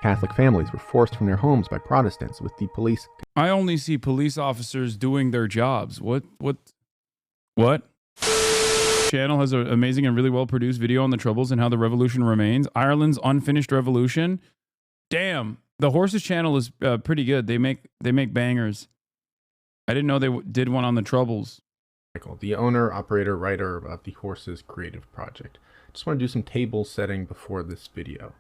Catholic families were forced from their homes by Protestants, with the police. I only see police officers doing their jobs. What? Channel has an amazing and really well-produced video on the Troubles and how the revolution remains. Ireland's unfinished revolution. Damn, the Horses channel is pretty good. They make bangers. I didn't know they did one on the Troubles. The owner, operator, writer of the Horses creative project. Just want to do some table setting before this video.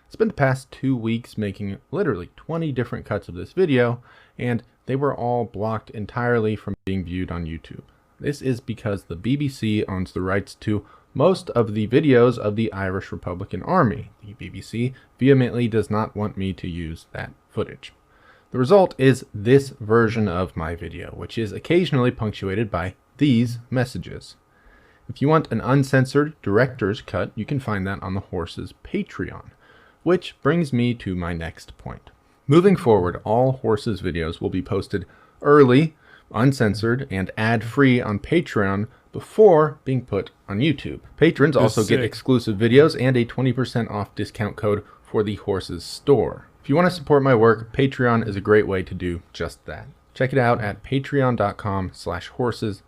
I spent the past 2 weeks making literally 20 different cuts of this video, and they were all blocked entirely from being viewed on YouTube. This is because the BBC owns the rights to most of the videos of the Irish Republican Army. The BBC vehemently does not want me to use that footage. The result is this version of my video, which is occasionally punctuated by these messages. If you want an uncensored director's cut, you can find that on the Horses Patreon. Which brings me to my next point. Moving forward, all Horses videos will be posted early, uncensored, and ad-free on Patreon before being put on YouTube. Patrons also get exclusive videos and a 20% off discount code for the Horses store. If you want to support my work, Patreon is a great way to do just that. Check it out at patreon.com/horsespt.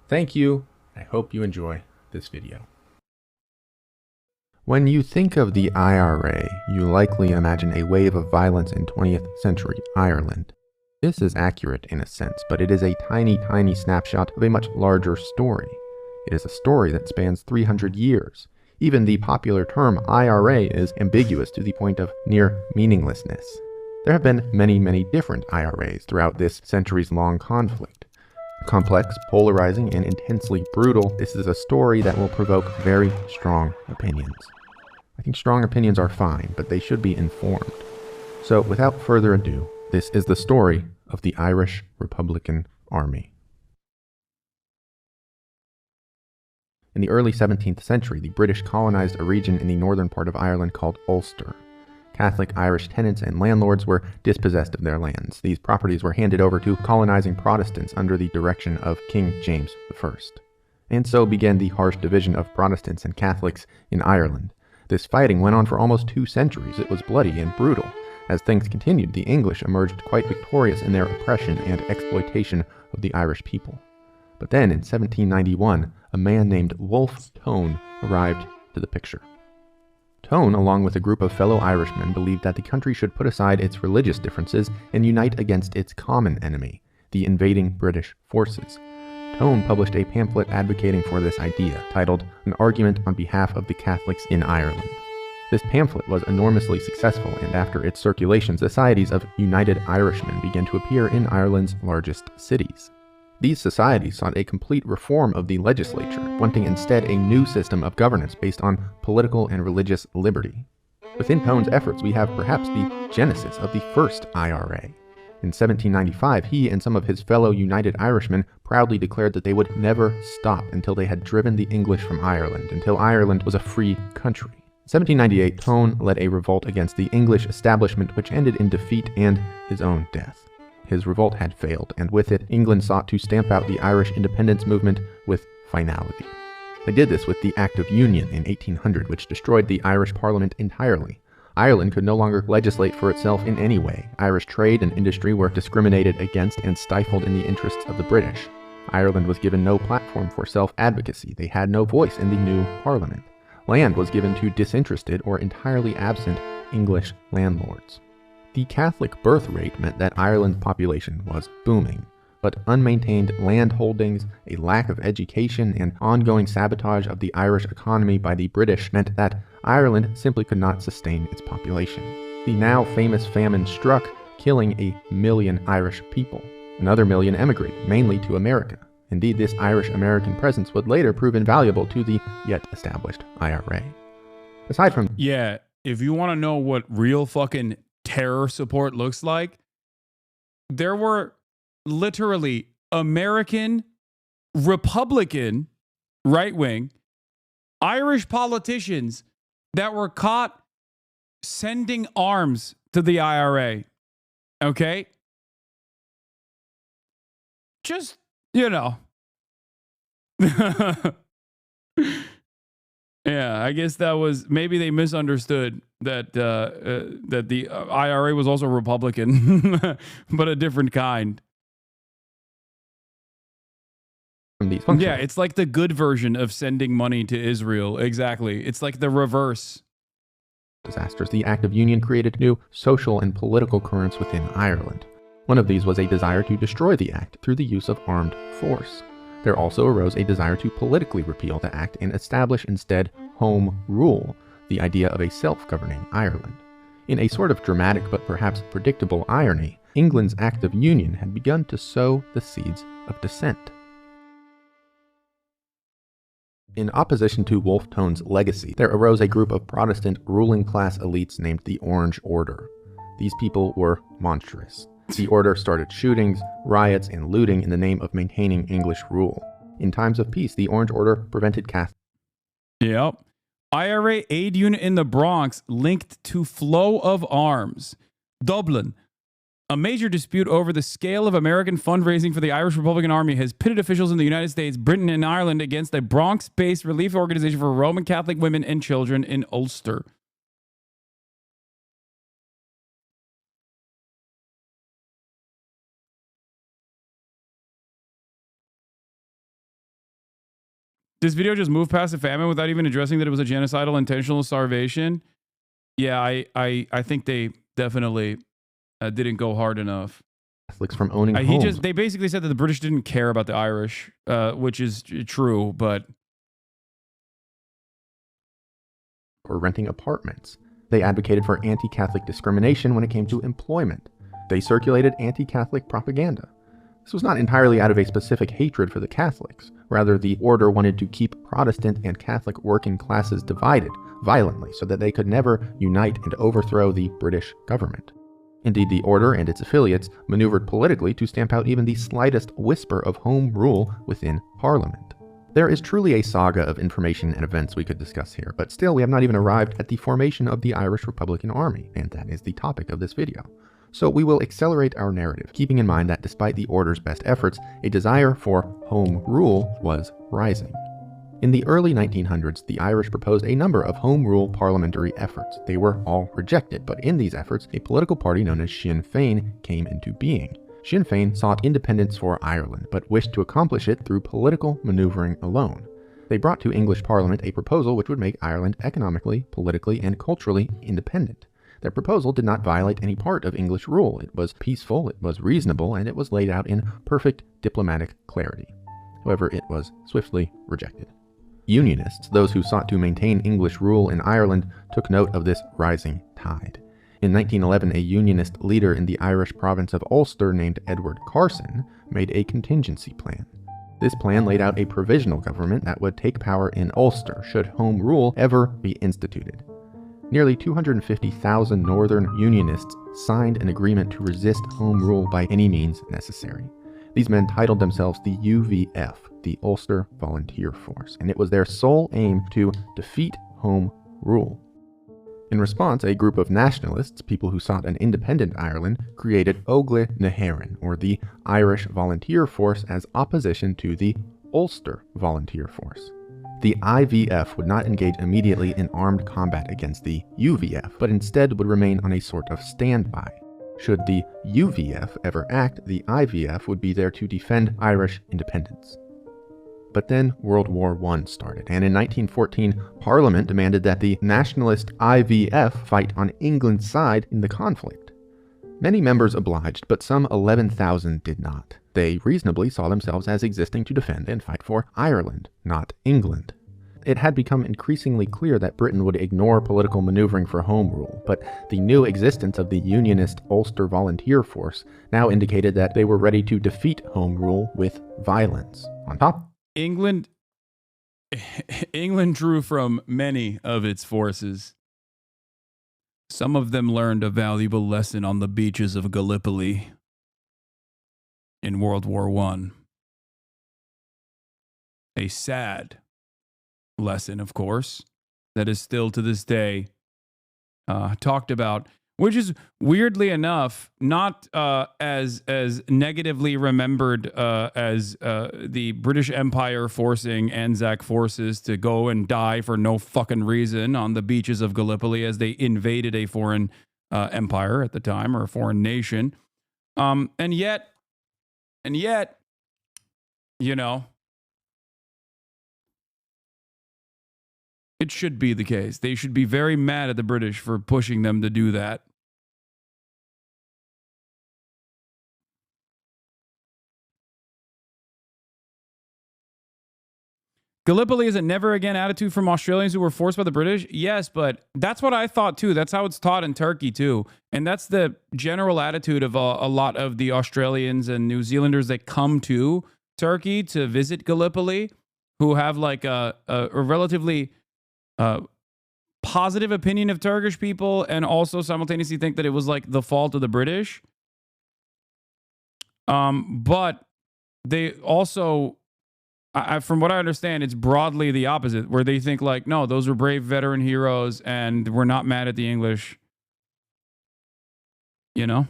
Thank you. I hope you enjoy this video. When you think of the IRA, you likely imagine a wave of violence in 20th century Ireland. This is accurate in a sense, but it is a tiny, tiny snapshot of a much larger story. It is a story that spans 300 years. Even the popular term IRA is ambiguous to the point of near meaninglessness. There have been many, many different IRAs throughout this centuries-long conflict. Complex, polarizing, and intensely brutal, this is a story that will provoke very strong opinions. I think strong opinions are fine, but they should be informed. So, without further ado, this is the story of the Irish Republican Army. In the early 17th century, the British colonized a region in the northern part of Ireland called Ulster. Catholic Irish tenants and landlords were dispossessed of their lands. These properties were handed over to colonizing Protestants under the direction of King James I. And so began the harsh division of Protestants and Catholics in Ireland. This fighting went on for almost 2 centuries. It was bloody and brutal. As things continued, the English emerged quite victorious in their oppression and exploitation of the Irish people. But then, in 1791, a man named Wolfe Tone arrived to the picture. Tone, along with a group of fellow Irishmen, believed that the country should put aside its religious differences and unite against its common enemy, the invading British forces. Tone published a pamphlet advocating for this idea, titled An Argument on Behalf of the Catholics in Ireland. This pamphlet was enormously successful, and after its circulation, societies of United Irishmen began to appear in Ireland's largest cities. These societies sought a complete reform of the legislature, wanting instead a new system of governance based on political and religious liberty. Within Tone's efforts, we have perhaps the genesis of the first IRA. In 1795, he and some of his fellow United Irishmen proudly declared that they would never stop until they had driven the English from Ireland, until Ireland was a free country. In 1798, Tone led a revolt against the English establishment, which ended in defeat and his own death. His revolt had failed, and with it, England sought to stamp out the Irish independence movement with finality. They did this with the Act of Union in 1800, which destroyed the Irish Parliament entirely. Ireland could no longer legislate for itself in any way. Irish trade and industry were discriminated against and stifled in the interests of the British. Ireland was given no platform for self-advocacy. They had no voice in the new Parliament. Land was given to disinterested or entirely absent English landlords. The Catholic birth rate meant that Ireland's population was booming, but unmaintained land holdings, a lack of education, and ongoing sabotage of the Irish economy by the British meant that Ireland simply could not sustain its population. The now famous famine struck, killing 1 million Irish people. Another million emigrated, mainly to America. Indeed, this Irish-American presence would later prove invaluable to the yet-established IRA. Aside from... Yeah, if you want to know what real fucking terror support looks like, there were literally American, Republican, right-wing, Irish politicians that were caught sending arms to the IRA. Okay? Just, you know. Yeah, I guess that was maybe they misunderstood that that the IRA was also Republican, but a different kind. From these Yeah, functional it's like the good version of sending money to Israel. Exactly. It's like the reverse. disasters, the Act of Union created new social and political currents within Ireland. One of these was a desire to destroy the Act through the use of armed force. There also arose a desire to politically repeal the Act and establish instead Home Rule, the idea of a self-governing Ireland. In a sort of dramatic but perhaps predictable irony, England's Act of Union had begun to sow the seeds of dissent. In opposition to Wolfe Tone's legacy, there arose a group of Protestant ruling class elites named the Orange Order. These people were monstrous. The order started shootings, riots, and looting in the name of maintaining English rule. In times of peace, the Orange Order prevented Catholic. Yep. IRA aid unit in the Bronx linked to flow of arms. Dublin. A major dispute over the scale of American fundraising for the Irish Republican Army has pitted officials in the United States, Britain, and Ireland against a Bronx-based relief organization for Roman Catholic women and children in Ulster. This video just moved past the famine without even addressing that it was a genocidal intentional starvation. Yeah, I think they definitely didn't go hard enough. Catholics from owning homes. They basically said that the British didn't care about the Irish, which is true, but or renting apartments. They advocated for anti-Catholic discrimination when it came to employment. They circulated anti-Catholic propaganda. This was not entirely out of a specific hatred for the Catholics. Rather, the order wanted to keep Protestant and Catholic working classes divided violently so that they could never unite and overthrow the British government. Indeed, the order and its affiliates maneuvered politically to stamp out even the slightest whisper of home rule within Parliament. There is truly a saga of information and events we could discuss here, but still we have not even arrived at the formation of the Irish Republican Army, and that is the topic of this video. So we will accelerate our narrative, keeping in mind that despite the order's best efforts, a desire for home rule was rising. In the early 1900s, the Irish proposed a number of home rule parliamentary efforts. They were all rejected, but in these efforts, a political party known as Sinn Féin came into being. Sinn Féin sought independence for Ireland, but wished to accomplish it through political maneuvering alone. They brought to English Parliament a proposal which would make Ireland economically, politically, and culturally independent. Their proposal did not violate any part of English rule. It was peaceful, it was reasonable, and it was laid out in perfect diplomatic clarity. However, it was swiftly rejected. Unionists, those who sought to maintain English rule in Ireland, took note of this rising tide. In 1911, a Unionist leader in the Irish province of Ulster named Edward Carson made a contingency plan. This plan laid out a provisional government that would take power in Ulster should Home Rule ever be instituted. Nearly 250,000 Northern Unionists signed an agreement to resist Home Rule by any means necessary. These men titled themselves the UVF, the Ulster Volunteer Force, and it was their sole aim to defeat Home Rule. In response, a group of nationalists, people who sought an independent Ireland, created Ógla na hÉireann, or the Irish Volunteer Force, as opposition to the Ulster Volunteer Force. The IVF would not engage immediately in armed combat against the UVF, but instead would remain on a sort of standby. Should the UVF ever act, the IVF would be there to defend Irish independence. But then World War I started, and in 1914, Parliament demanded that the nationalist IVF fight on England's side in the conflict. Many members obliged, but some 11,000 did not. They reasonably saw themselves as existing to defend and fight for Ireland, not England. It had become increasingly clear that Britain would ignore political maneuvering for Home Rule, but the new existence of the Unionist Ulster Volunteer Force now indicated that they were ready to defeat Home Rule with violence. On top, England drew from many of its forces. Some of them learned a valuable lesson on the beaches of Gallipoli in World War I. A sad lesson, of course, that is still to this day talked about which is weirdly enough not as negatively remembered as the British Empire forcing Anzac forces to go and die for no fucking reason on the beaches of Gallipoli as they invaded a foreign empire at the time, or a foreign nation. And yet, you know, it should be the case. They should be very mad at the British for pushing them to do that. Gallipoli is a never again attitude from Australians who were forced by the British? Yes, but that's what I thought too. That's how it's taught in Turkey too. And that's the general attitude of a lot of the Australians and New Zealanders that come to Turkey to visit Gallipoli, who have like a relatively positive opinion of Turkish people, and also simultaneously think that it was like the fault of the British. But they also, from what I understand, it's broadly the opposite, where they think like, no, those were brave veteran heroes and we're not mad at the English. You know?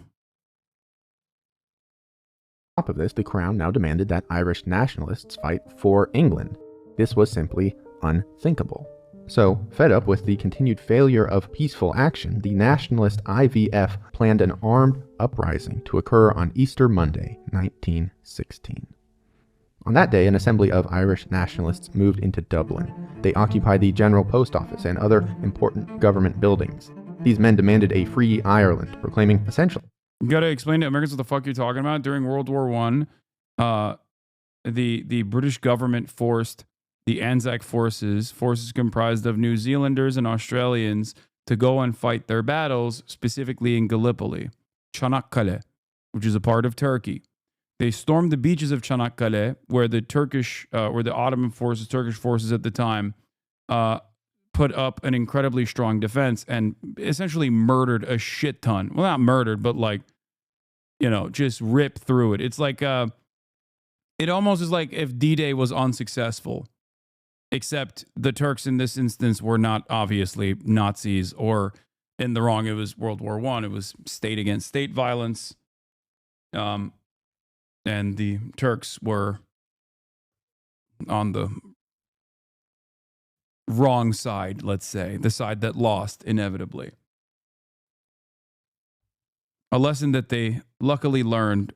On top of this, the Crown now demanded that Irish nationalists fight for England. This was simply unthinkable. So, fed up with the continued failure of peaceful action, the nationalist IVF planned an armed uprising to occur on Easter Monday, 1916. On that day, an assembly of Irish nationalists moved into Dublin. They occupied the General Post Office and other important government buildings. These men demanded a free Ireland, proclaiming essentially... You gotta explain to Americans what the fuck you're talking about. During World War I, the British government forced the Anzac forces comprised of New Zealanders and Australians, to go and fight their battles, specifically in Gallipoli, Çanakkale, which is a part of Turkey. They stormed the beaches of Çanakkale, where the Ottoman forces, Turkish forces at the time, put up an incredibly strong defense and essentially murdered a shit ton. Well, not murdered, but like, you know, just ripped through it. It's like, it almost is like if D-Day was unsuccessful, except the Turks in this instance were not obviously Nazis or in the wrong. It was World War I. It was state against state violence. And the Turks were on the wrong side, let's say, the side that lost inevitably. A lesson that they luckily learned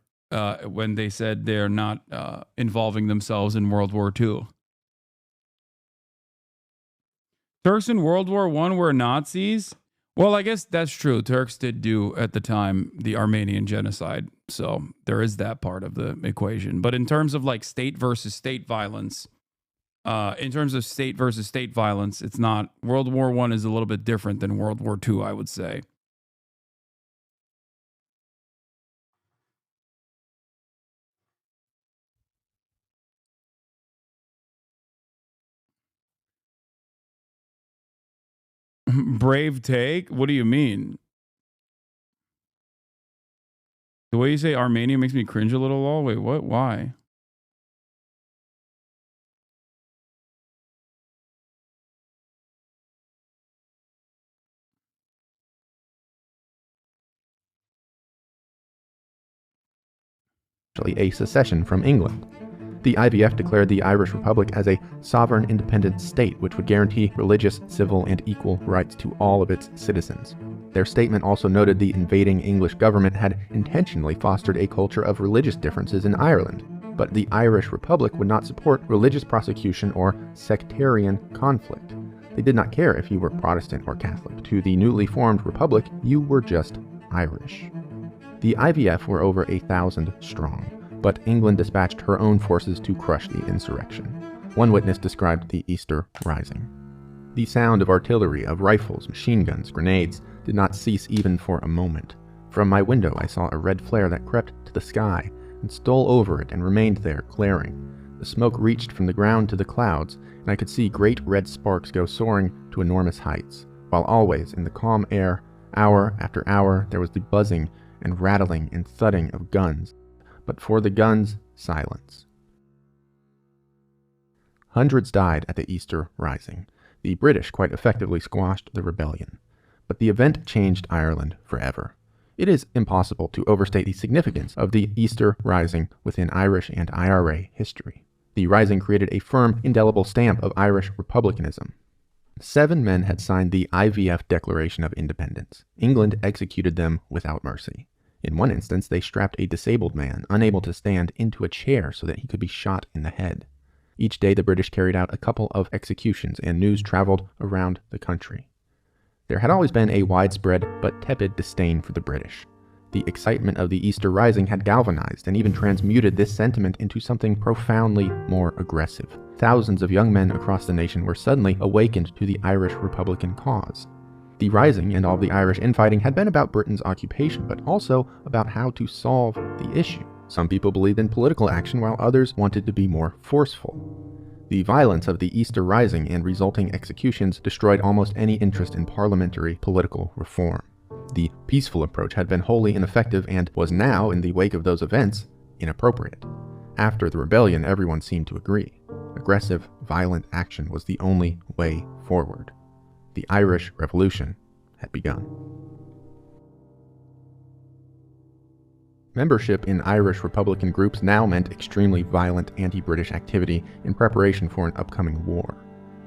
when they said they're not involving themselves in World War II. Turks in World War I were Nazis? Well, I guess that's true. Turks did do, at the time, the Armenian genocide. So there is that part of the equation. But in terms of like state versus state violence, it's not. World War I is a little bit different than World War II, I would say. Brave take? What do you mean? The way you say Armenia makes me cringe a little. Oh, wait, what? Why? A secession from England. The IVF declared the Irish Republic as a sovereign independent state which would guarantee religious, civil, and equal rights to all of its citizens. Their statement also noted the invading English government had intentionally fostered a culture of religious differences in Ireland, but the Irish Republic would not support religious prosecution or sectarian conflict. They did not care if you were Protestant or Catholic. To the newly formed republic, you were just Irish. The IVF were over 1,000 strong, but England dispatched her own forces to crush the insurrection. One witness described the Easter Rising. The sound of artillery, of rifles, machine guns, grenades, did not cease even for a moment. From my window I saw a red flare that crept to the sky and stole over it and remained there, glaring. The smoke reached from the ground to the clouds, and I could see great red sparks go soaring to enormous heights, while always, in the calm air, hour after hour, there was the buzzing and rattling and thudding of guns. But for the guns, silence. Hundreds died at the Easter Rising. The British quite effectively squashed the rebellion. But the event changed Ireland forever. It is impossible to overstate the significance of the Easter Rising within Irish and IRA history. The Rising created a firm, indelible stamp of Irish republicanism. 7 men had signed the IVF Declaration of Independence. England executed them without mercy. In one instance, they strapped a disabled man, unable to stand, into a chair so that he could be shot in the head. Each day, the British carried out a couple of executions, and news traveled around the country. There had always been a widespread but tepid disdain for the British. The excitement of the Easter Rising had galvanized and even transmuted this sentiment into something profoundly more aggressive. Thousands of young men across the nation were suddenly awakened to the Irish Republican cause. The Rising and all the Irish infighting had been about Britain's occupation, but also about how to solve the issue. Some people believed in political action, while others wanted to be more forceful. The violence of the Easter Rising and resulting executions destroyed almost any interest in parliamentary political reform. The peaceful approach had been wholly ineffective and was now, in the wake of those events, inappropriate. After the rebellion, everyone seemed to agree. Aggressive, violent action was the only way forward. The Irish Revolution had begun. Membership in Irish Republican groups now meant extremely violent anti-British activity in preparation for an upcoming war.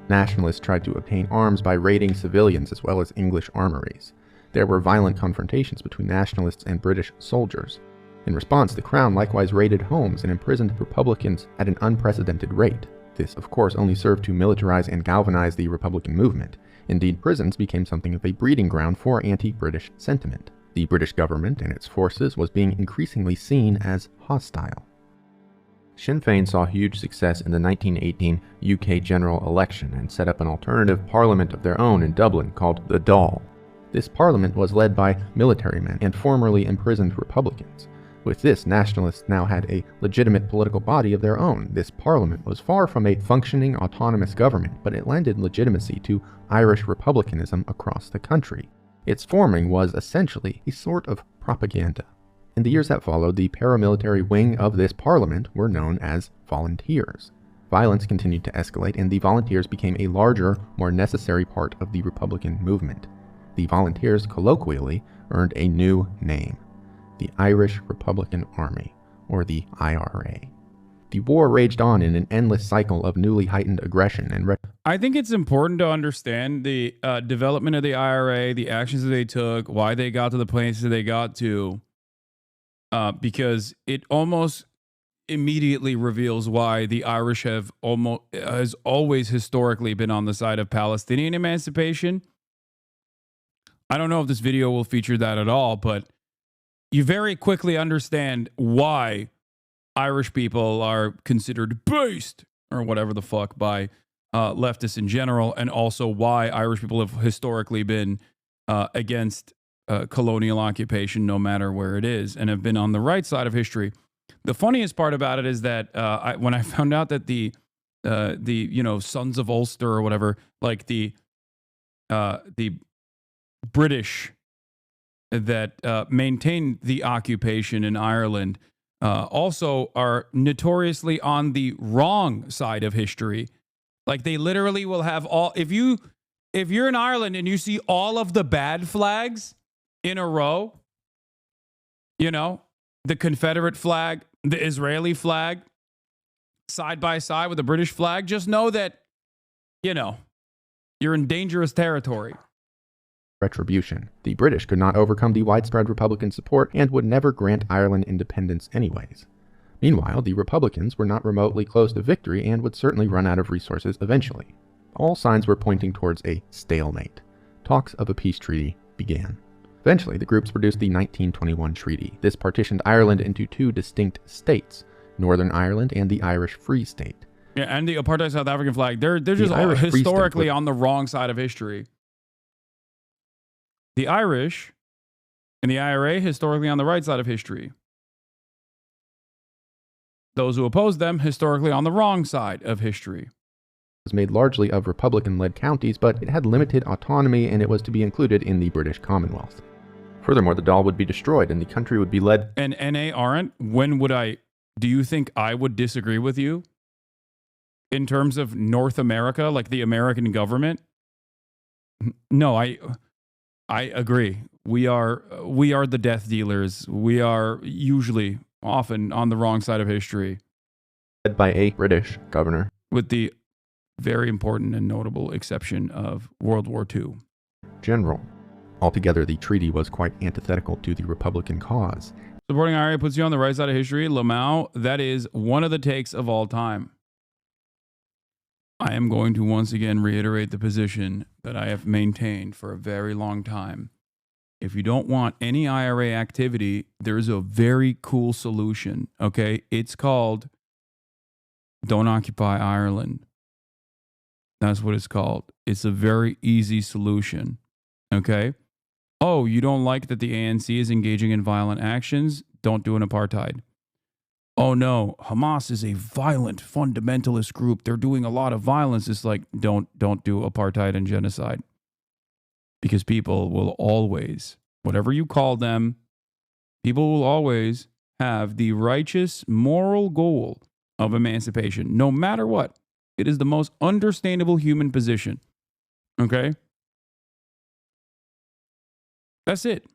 Nationalists tried to obtain arms by raiding civilians as well as English armories. There were violent confrontations between nationalists and British soldiers. In response, the Crown likewise raided homes and imprisoned Republicans at an unprecedented rate. This, of course, only served to militarize and galvanize the Republican movement. Indeed, prisons became something of a breeding ground for anti-British sentiment. The British government and its forces was being increasingly seen as hostile. Sinn Féin saw huge success in the 1918 UK general election and set up an alternative parliament of their own in Dublin called the Dáil. This parliament was led by military men and formerly imprisoned Republicans. With this, nationalists now had a legitimate political body of their own. This parliament was far from a functioning autonomous government, but it lended legitimacy to Irish republicanism across the country. Its forming was essentially a sort of propaganda. In the years that followed, the paramilitary wing of this parliament were known as volunteers. Violence continued to escalate, and the volunteers became a larger, more necessary part of the Republican movement. The volunteers colloquially earned a new name: the Irish Republican Army, or the IRA. The war raged on in an endless cycle of newly heightened aggression and I think it's important to understand the development of the IRA, the actions that they took, why they got to the places they got to, because it almost immediately reveals why the Irish has always historically been on the side of Palestinian emancipation. I don't know if this video will feature that at all, but you very quickly understand why Irish people are considered based or whatever the fuck by leftists in general, and also why Irish people have historically been against colonial occupation, no matter where it is, and have been on the right side of history. The funniest part about it is that when I found out that the Sons of Ulster or whatever, like the British that maintained the occupation in Ireland also are notoriously on the wrong side of history. Like, they literally will have all, if you're in Ireland and you see all of the bad flags in a row, the Confederate flag, the Israeli flag, side by side with the British flag, just know that, you're in dangerous territory. Retribution. The British could not overcome the widespread Republican support and would never grant Ireland independence anyways. Meanwhile, the Republicans were not remotely close to victory and would certainly run out of resources eventually. All signs were pointing towards a stalemate. Talks of a peace treaty began. Eventually, the groups produced the 1921 treaty. This partitioned Ireland into 2 distinct states, Northern Ireland and the Irish Free State. Yeah, and the apartheid South African flag, they're just all historically on the wrong side of history. The Irish and the IRA historically on the right side of history. Those who oppose them historically on the wrong side of history. Was made largely of Republican-led counties, but it had limited autonomy and it was to be included in the British Commonwealth. Furthermore, the Dáil would be destroyed and the country would be led... And NA aren't? Do you think I would disagree with you? In terms of North America, like the American government? No, I agree. We are the death dealers. We are usually often on the wrong side of history, Led by a British governor, with the very important and notable exception of World War II. general. Altogether, the treaty was quite antithetical to the Republican cause. Supporting IRA puts you on the right side of history. Lamau, that is one of the takes of all time. I am going to once again reiterate the position that I have maintained for a very long time. If you don't want any IRA activity, there's a very cool solution, okay? It's called Don't Occupy Ireland. That's what it's called. It's a very easy solution, okay? Oh, you don't like that the ANC is engaging in violent actions? Don't do an apartheid. Oh no, Hamas is a violent fundamentalist group. They're doing a lot of violence. It's like, don't do apartheid and genocide. Because people will always, whatever you call them, people will always have the righteous moral goal of emancipation, no matter what. It is the most understandable human position. Okay? That's it.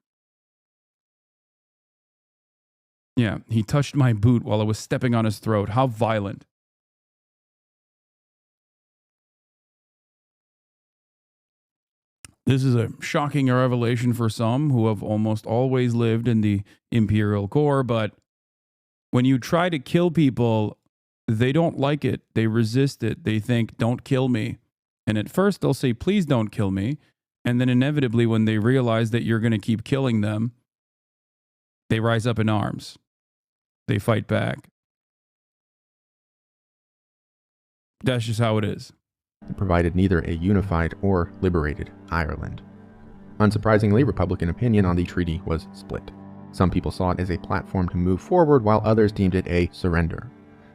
Yeah, he touched my boot while I was stepping on his throat. How violent. This is a shocking revelation for some who have almost always lived in the imperial core, but when you try to kill people, they don't like it. They resist it. They think, don't kill me. And at first they'll say, please don't kill me. And then inevitably, when they realize that you're going to keep killing them, they rise up in arms. They fight back. That's just how it is. It provided neither a unified or liberated Ireland. Unsurprisingly, Republican opinion on the treaty was split. Some people saw it as a platform to move forward, while others deemed it a surrender.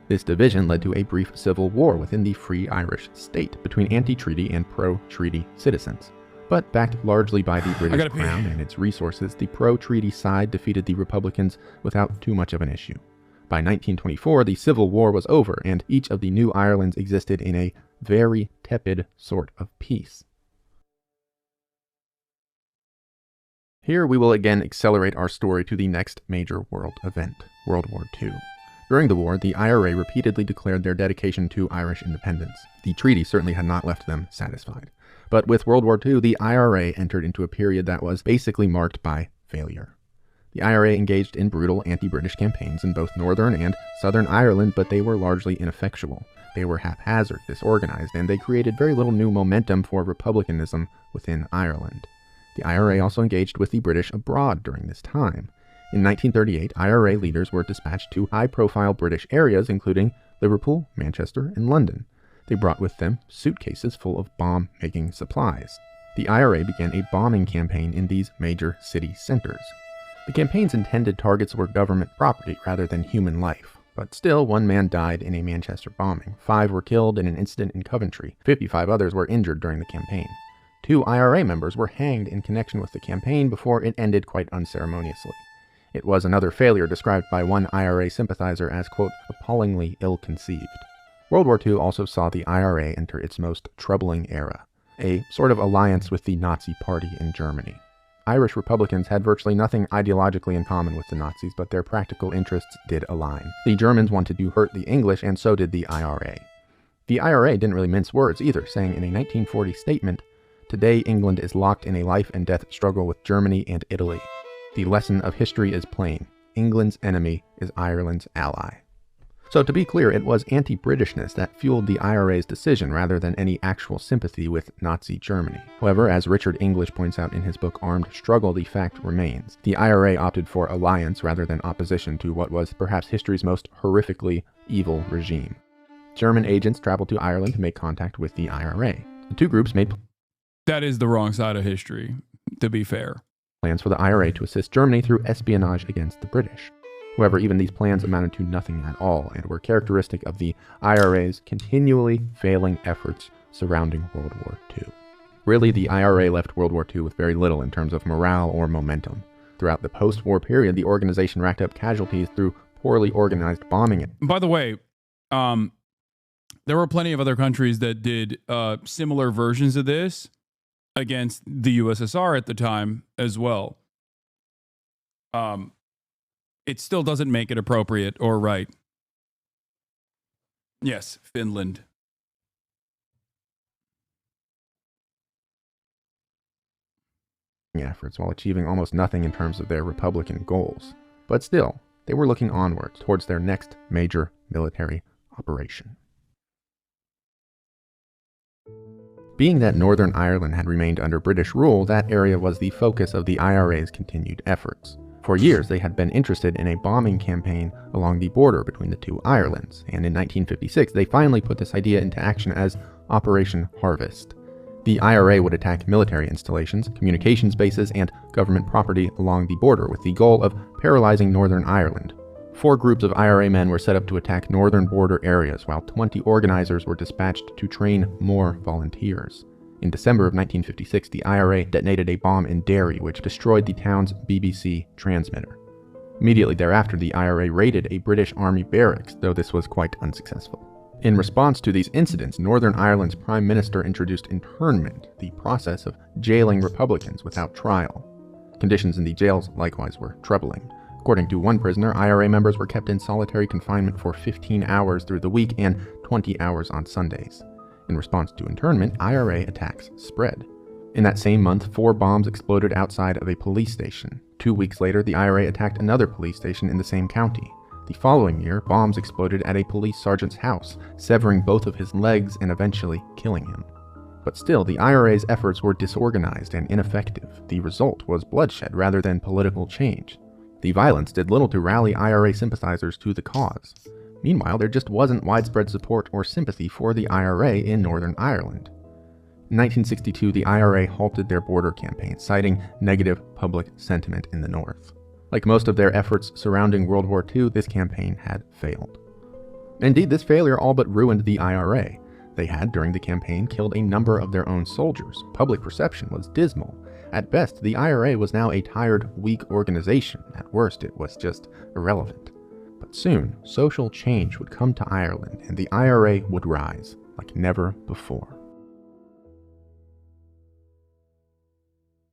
This division led to a brief civil war within the Free Irish state between anti-treaty and pro-treaty citizens. But backed largely by the British Crown and its resources, the pro-treaty side defeated the Republicans without too much of an issue. By 1924, the Civil War was over, and each of the new Irelands existed in a very tepid sort of peace. Here we will again accelerate our story to the next major world event, World War II. During the war, the IRA repeatedly declared their dedication to Irish independence. The treaty certainly had not left them satisfied. But with World War II, the IRA entered into a period that was basically marked by failure. The IRA engaged in brutal anti-British campaigns in both Northern and Southern Ireland, but they were largely ineffectual. They were haphazard, disorganized, and they created very little new momentum for republicanism within Ireland. The IRA also engaged with the British abroad during this time. In 1938, IRA leaders were dispatched to high-profile British areas, including Liverpool, Manchester, and London. They brought with them suitcases full of bomb-making supplies. The IRA began a bombing campaign in these major city centers. The campaign's intended targets were government property rather than human life, but still, one man died in a Manchester bombing, 5 were killed in an incident in Coventry, 55 others were injured during the campaign. 2 IRA members were hanged in connection with the campaign before it ended quite unceremoniously. It was another failure described by one IRA sympathizer as, quote, appallingly ill-conceived. World War II also saw the IRA enter its most troubling era, a sort of alliance with the Nazi Party in Germany. Irish Republicans had virtually nothing ideologically in common with the Nazis, but their practical interests did align. The Germans wanted to hurt the English, and so did the IRA. The IRA didn't really mince words either, saying in a 1940 statement, "Today England is locked in a life and death struggle with Germany and Italy. The lesson of history is plain. England's enemy is Ireland's ally." So to be clear, it was anti-Britishness that fueled the IRA's decision rather than any actual sympathy with Nazi Germany. However, as Richard English points out in his book Armed Struggle, the fact remains. The IRA opted for alliance rather than opposition to what was perhaps history's most horrifically evil regime. German agents traveled to Ireland to make contact with the IRA. The two groups made That is the wrong side of history, to be fair. plans for the IRA to assist Germany through espionage against the British. However, even these plans amounted to nothing at all and were characteristic of the IRA's continually failing efforts surrounding World War II. Really, the IRA left World War II with very little in terms of morale or momentum. Throughout the post-war period, the organization racked up casualties through poorly organized bombing. By the way, there were plenty of other countries that did similar versions of this. against the USSR at the time as well. It still doesn't make it appropriate or right. Yes, Finland. Efforts while achieving almost nothing in terms of their Republican goals. But still, they were looking onwards towards their next major military operation. Being that Northern Ireland had remained under British rule, that area was the focus of the IRA's continued efforts. For years, they had been interested in a bombing campaign along the border between the two Irelands, and in 1956, they finally put this idea into action as Operation Harvest. The IRA would attack military installations, communications bases, and government property along the border with the goal of paralyzing Northern Ireland. 4 groups of IRA men were set up to attack northern border areas, while 20 organizers were dispatched to train more volunteers. In December of 1956, the IRA detonated a bomb in Derry, which destroyed the town's BBC transmitter. Immediately thereafter, the IRA raided a British Army barracks, though this was quite unsuccessful. In response to these incidents, Northern Ireland's Prime Minister introduced internment, the process of jailing Republicans without trial. Conditions in the jails likewise were troubling. According to one prisoner, IRA members were kept in solitary confinement for 15 hours through the week and 20 hours on Sundays. In response to internment, IRA attacks spread. In that same month, 4 bombs exploded outside of a police station. 2 weeks later, the IRA attacked another police station in the same county. The following year, bombs exploded at a police sergeant's house, severing both of his legs and eventually killing him. But still, the IRA's efforts were disorganized and ineffective. The result was bloodshed rather than political change. The violence did little to rally IRA sympathizers to the cause. Meanwhile, there just wasn't widespread support or sympathy for the IRA in Northern Ireland. In 1962, the IRA halted their border campaign, citing negative public sentiment in the North. Like most of their efforts surrounding World War II, this campaign had failed. Indeed, this failure all but ruined the IRA. They had, during the campaign, killed a number of their own soldiers. Public perception was dismal. At best, the IRA was now a tired, weak organization. At worst, it was just irrelevant. But soon, social change would come to Ireland, and the IRA would rise like never before.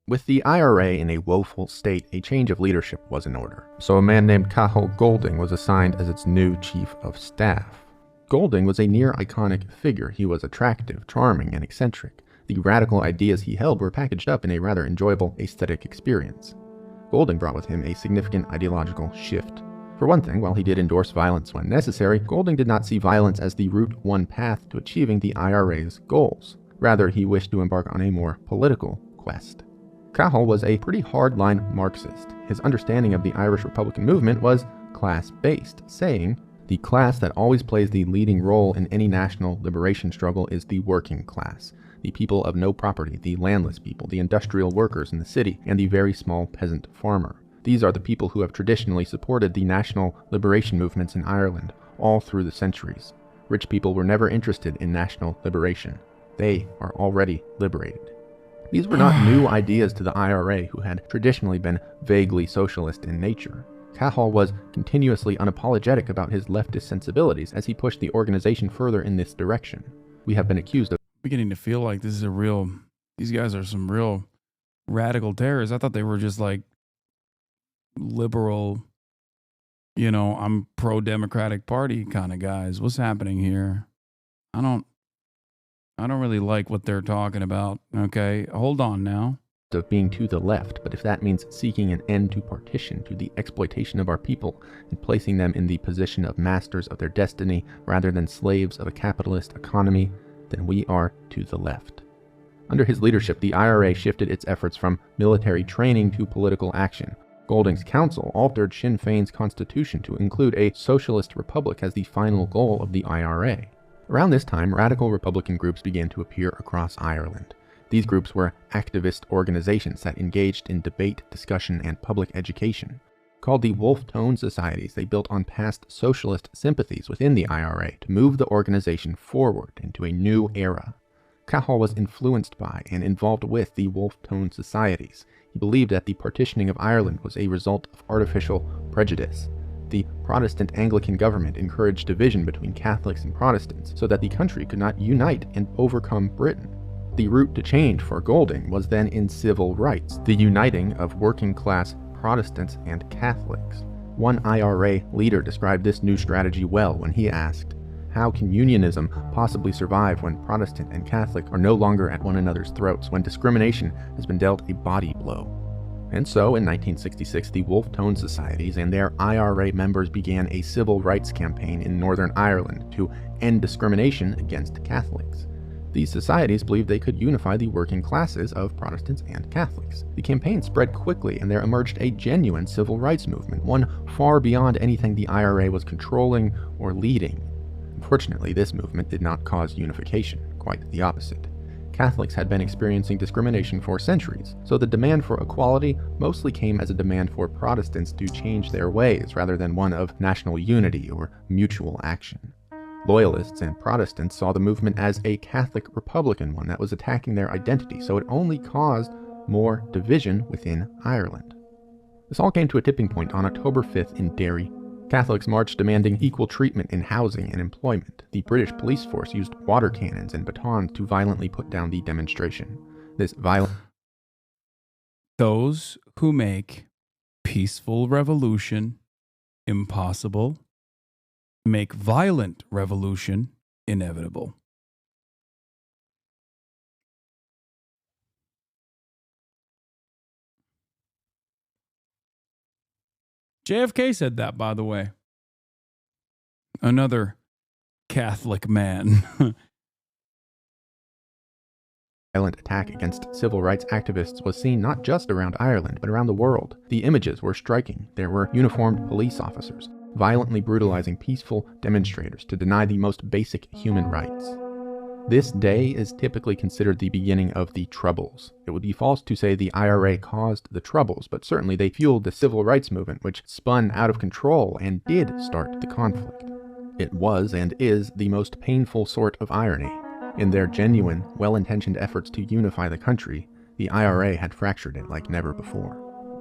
With the IRA in a woeful state, a change of leadership was in order. So a man named Cathal Golding was assigned as its new chief of staff. Golding was a near-iconic figure. He was attractive, charming, and eccentric. The radical ideas he held were packaged up in a rather enjoyable aesthetic experience. Golding brought with him a significant ideological shift. For one thing, while he did endorse violence when necessary, Golding did not see violence as the route one path to achieving the IRA's goals. Rather, he wished to embark on a more political quest. Cathal was a pretty hardline Marxist. His understanding of the Irish Republican movement was class-based, saying, "The class that always plays the leading role in any national liberation struggle is the working class, the people of no property, the landless people, the industrial workers in the city, and the very small peasant farmer. These are the people who have traditionally supported the national liberation movements in Ireland all through the centuries. Rich people were never interested in national liberation. They are already liberated." These were not new ideas to the IRA, who had traditionally been vaguely socialist in nature. Cathal was continuously unapologetic about his leftist sensibilities as he pushed the organization further in this direction. We have been accused of Beginning to feel like this is these guys are some real radical terrorists. I thought they were just like liberal, I'm pro-Democratic Party kind of guys. What's happening here? I don't really like what they're talking about. Okay, hold on now. Of being to the left, but if that means seeking an end to partition, to the exploitation of our people, and placing them in the position of masters of their destiny rather than slaves of a capitalist economy, then we are to the left. Under his leadership, the IRA shifted its efforts from military training to political action. Golding's council altered Sinn Féin's constitution to include a socialist republic as the final goal of the IRA. Around this time, radical Republican groups began to appear across Ireland. These groups were activist organizations that engaged in debate, discussion, and public education. Called the Wolf Tone Societies, they built on past socialist sympathies within the IRA to move the organization forward into a new era. Cathal was influenced by and involved with the Wolf Tone Societies. He believed that the partitioning of Ireland was a result of artificial prejudice. The Protestant Anglican government encouraged division between Catholics and Protestants so that the country could not unite and overcome Britain. The route to change for Golding was then in civil rights, the uniting of working-class Protestants and Catholics. One IRA leader described this new strategy well when he asked, "How can unionism possibly survive when Protestant and Catholic are no longer at one another's throats, when discrimination has been dealt a body blow?" And so, in 1966, the Wolfe Tone Societies and their IRA members began a civil rights campaign in Northern Ireland to end discrimination against Catholics. These societies believed they could unify the working classes of Protestants and Catholics. The campaign spread quickly, and there emerged a genuine civil rights movement, one far beyond anything the IRA was controlling or leading. Unfortunately, this movement did not cause unification, quite the opposite. Catholics had been experiencing discrimination for centuries, so the demand for equality mostly came as a demand for Protestants to change their ways rather than one of national unity or mutual action. Loyalists and Protestants saw the movement as a Catholic Republican one that was attacking their identity, so it only caused more division within Ireland. This all came to a tipping point on October 5th in Derry. Catholics marched demanding equal treatment in housing and employment. The British police force used water cannons and batons to violently put down the demonstration. Those who make peaceful revolution impossible make violent revolution inevitable. JFK said that, by the way. Another Catholic man. Violent attack against civil rights activists was seen not just around Ireland, but around the world. The images were striking. There were uniformed police officers violently brutalizing peaceful demonstrators to deny the most basic human rights. This day is typically considered the beginning of the Troubles. It would be false to say the IRA caused the Troubles, but certainly they fueled the civil rights movement, which spun out of control and did start the conflict. It was and is the most painful sort of irony. In their genuine, well-intentioned efforts to unify the country, the IRA had fractured it like never before.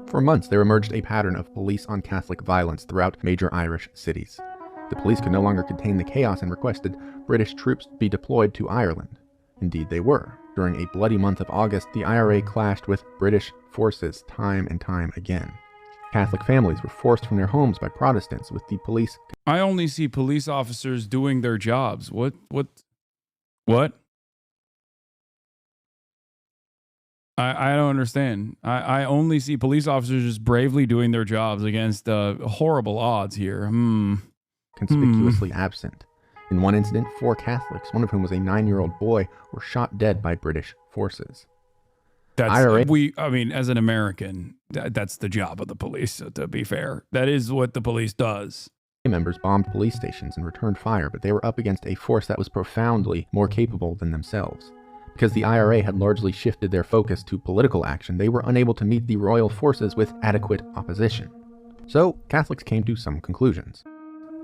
For months, there emerged a pattern of police-on-Catholic violence throughout major Irish cities. The police could no longer contain the chaos and requested British troops be deployed to Ireland. Indeed, they were. During a bloody month of August, the IRA clashed with British forces time and time again. Catholic families were forced from their homes by Protestants, with the police... I only see police officers doing their jobs. What? I don't understand. I only see police officers just bravely doing their jobs against horrible odds here. Conspicuously absent. In one incident, 4 Catholics, one of whom was a 9-year-old boy, were shot dead by British forces. As an American, that's the job of the police, to be fair. That is what the police does. Members bombed police stations and returned fire, but they were up against a force that was profoundly more capable than themselves. Because the IRA had largely shifted their focus to political action, they were unable to meet the royal forces with adequate opposition. So, Catholics came to some conclusions.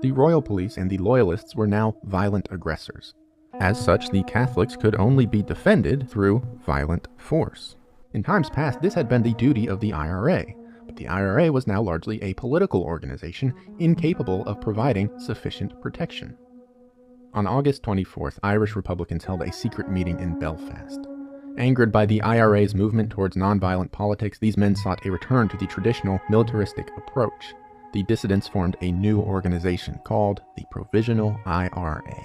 The royal police and the loyalists were now violent aggressors. As such, the Catholics could only be defended through violent force. In times past, this had been the duty of the IRA, but the IRA was now largely a political organization incapable of providing sufficient protection. On August 24th, Irish Republicans held a secret meeting in Belfast. Angered by the IRA's movement towards nonviolent politics, these men sought a return to the traditional militaristic approach. The dissidents formed a new organization called the Provisional IRA.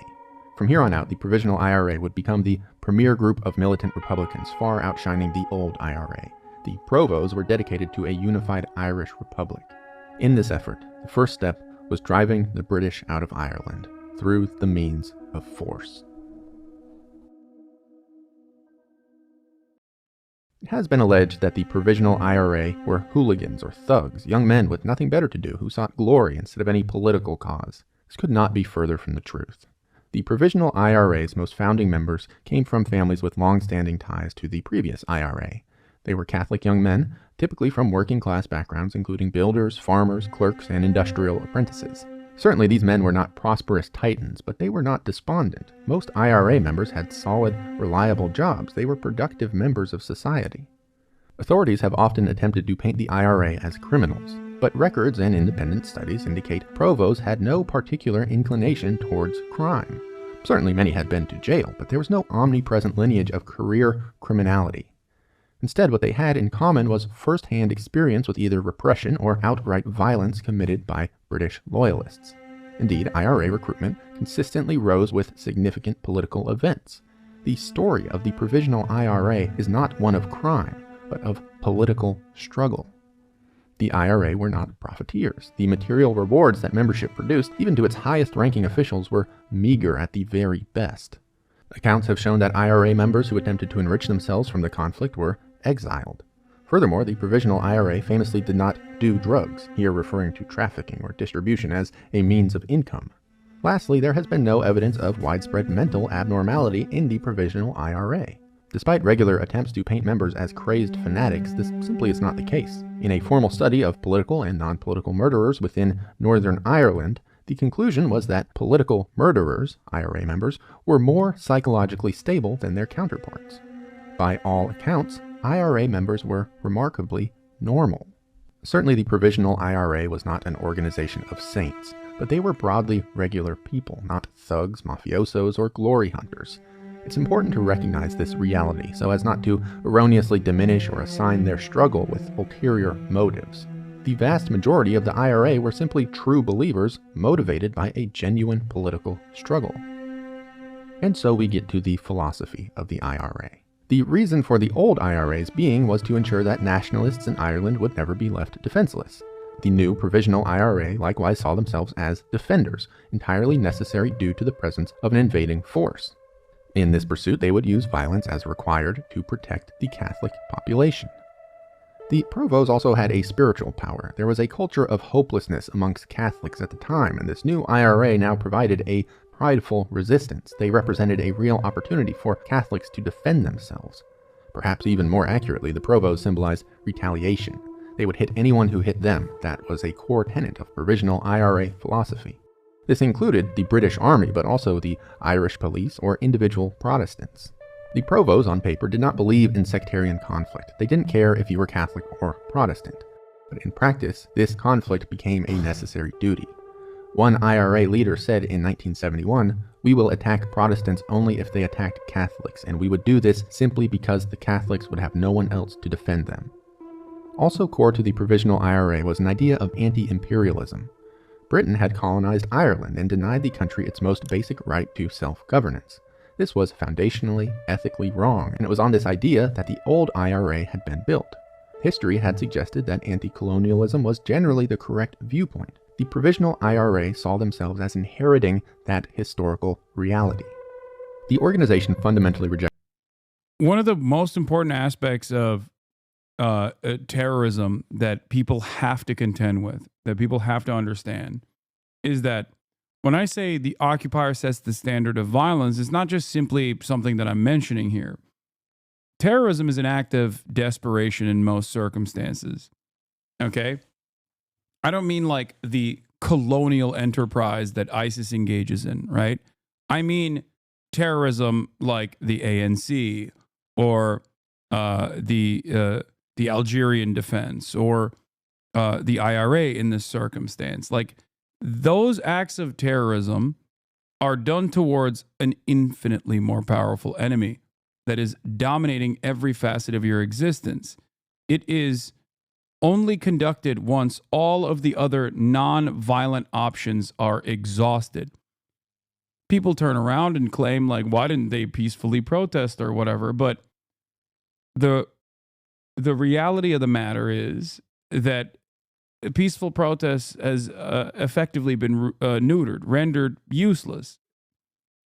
From here on out, the Provisional IRA would become the premier group of militant Republicans, far outshining the old IRA. The Provos were dedicated to a unified Irish Republic. In this effort, the first step was driving the British out of Ireland through the means of force. It has been alleged that the Provisional IRA were hooligans or thugs, young men with nothing better to do who sought glory instead of any political cause. This could not be further from the truth. The Provisional IRA's most founding members came from families with long-standing ties to the previous IRA. They were Catholic young men, typically from working-class backgrounds including builders, farmers, clerks, and industrial apprentices. Certainly these men were not prosperous titans, but they were not despondent. Most IRA members had solid, reliable jobs. They were productive members of society. Authorities have often attempted to paint the IRA as criminals, but records and independent studies indicate Provos had no particular inclination towards crime. Certainly many had been to jail, but there was no omnipresent lineage of career criminality. Instead, what they had in common was first-hand experience with either repression or outright violence committed by British loyalists. Indeed, IRA recruitment consistently rose with significant political events. The story of the Provisional IRA is not one of crime, but of political struggle. The IRA were not profiteers. The material rewards that membership produced, even to its highest-ranking officials, were meager at the very best. Accounts have shown that IRA members who attempted to enrich themselves from the conflict were exiled. Furthermore, the Provisional IRA famously did not do drugs, here referring to trafficking or distribution as a means of income. Lastly, there has been no evidence of widespread mental abnormality in the Provisional IRA. Despite regular attempts to paint members as crazed fanatics, this simply is not the case. In a formal study of political and non-political murderers within Northern Ireland, the conclusion was that political murderers, IRA members, were more psychologically stable than their counterparts. By all accounts, IRA members were remarkably normal. Certainly the Provisional IRA was not an organization of saints, but they were broadly regular people, not thugs, mafiosos, or glory hunters. It's important to recognize this reality so as not to erroneously diminish or assign their struggle with ulterior motives. The vast majority of the IRA were simply true believers motivated by a genuine political struggle. And so we get to the philosophy of the IRA. The reason for the old IRA's being was to ensure that nationalists in Ireland would never be left defenseless. The new Provisional IRA likewise saw themselves as defenders, entirely necessary due to the presence of an invading force. In this pursuit, they would use violence as required to protect the Catholic population. The Provos also had a spiritual power. There was a culture of hopelessness amongst Catholics at the time, and this new IRA now provided a prideful resistance. They represented a real opportunity for Catholics to defend themselves. Perhaps even more accurately, the Provos symbolized retaliation. They would hit anyone who hit them. That was a core tenet of Provisional IRA philosophy. This included the British Army, but also the Irish police or individual Protestants. The Provos, on paper, did not believe in sectarian conflict. They didn't care if you were Catholic or Protestant. But in practice, this conflict became a necessary duty. One IRA leader said in 1971, "We will attack Protestants only if they attacked Catholics, and we would do this simply because the Catholics would have no one else to defend them." Also core to the Provisional IRA was an idea of anti-imperialism. Britain had colonized Ireland and denied the country its most basic right to self-governance. This was foundationally, ethically wrong, and it was on this idea that the old IRA had been built. History had suggested that anti-colonialism was generally the correct viewpoint. The Provisional IRA saw themselves as inheriting that historical reality. The organization fundamentally rejected. One of the most important aspects of terrorism that people have to contend with, that people have to understand, is that when I say the occupier sets the standard of violence, it's not just simply something that I'm mentioning here. Terrorism is an act of desperation in most circumstances. Okay? I don't mean like the colonial enterprise that ISIS engages in, right? I mean terrorism like the ANC or the Algerian defense or the IRA in this circumstance. Like, those acts of terrorism are done towards an infinitely more powerful enemy that is dominating every facet of your existence. It is only conducted once all of the other non-violent options are exhausted. People turn around and claim, like, why didn't they peacefully protest or whatever? But the reality of the matter is that peaceful protest has effectively been neutered, rendered useless.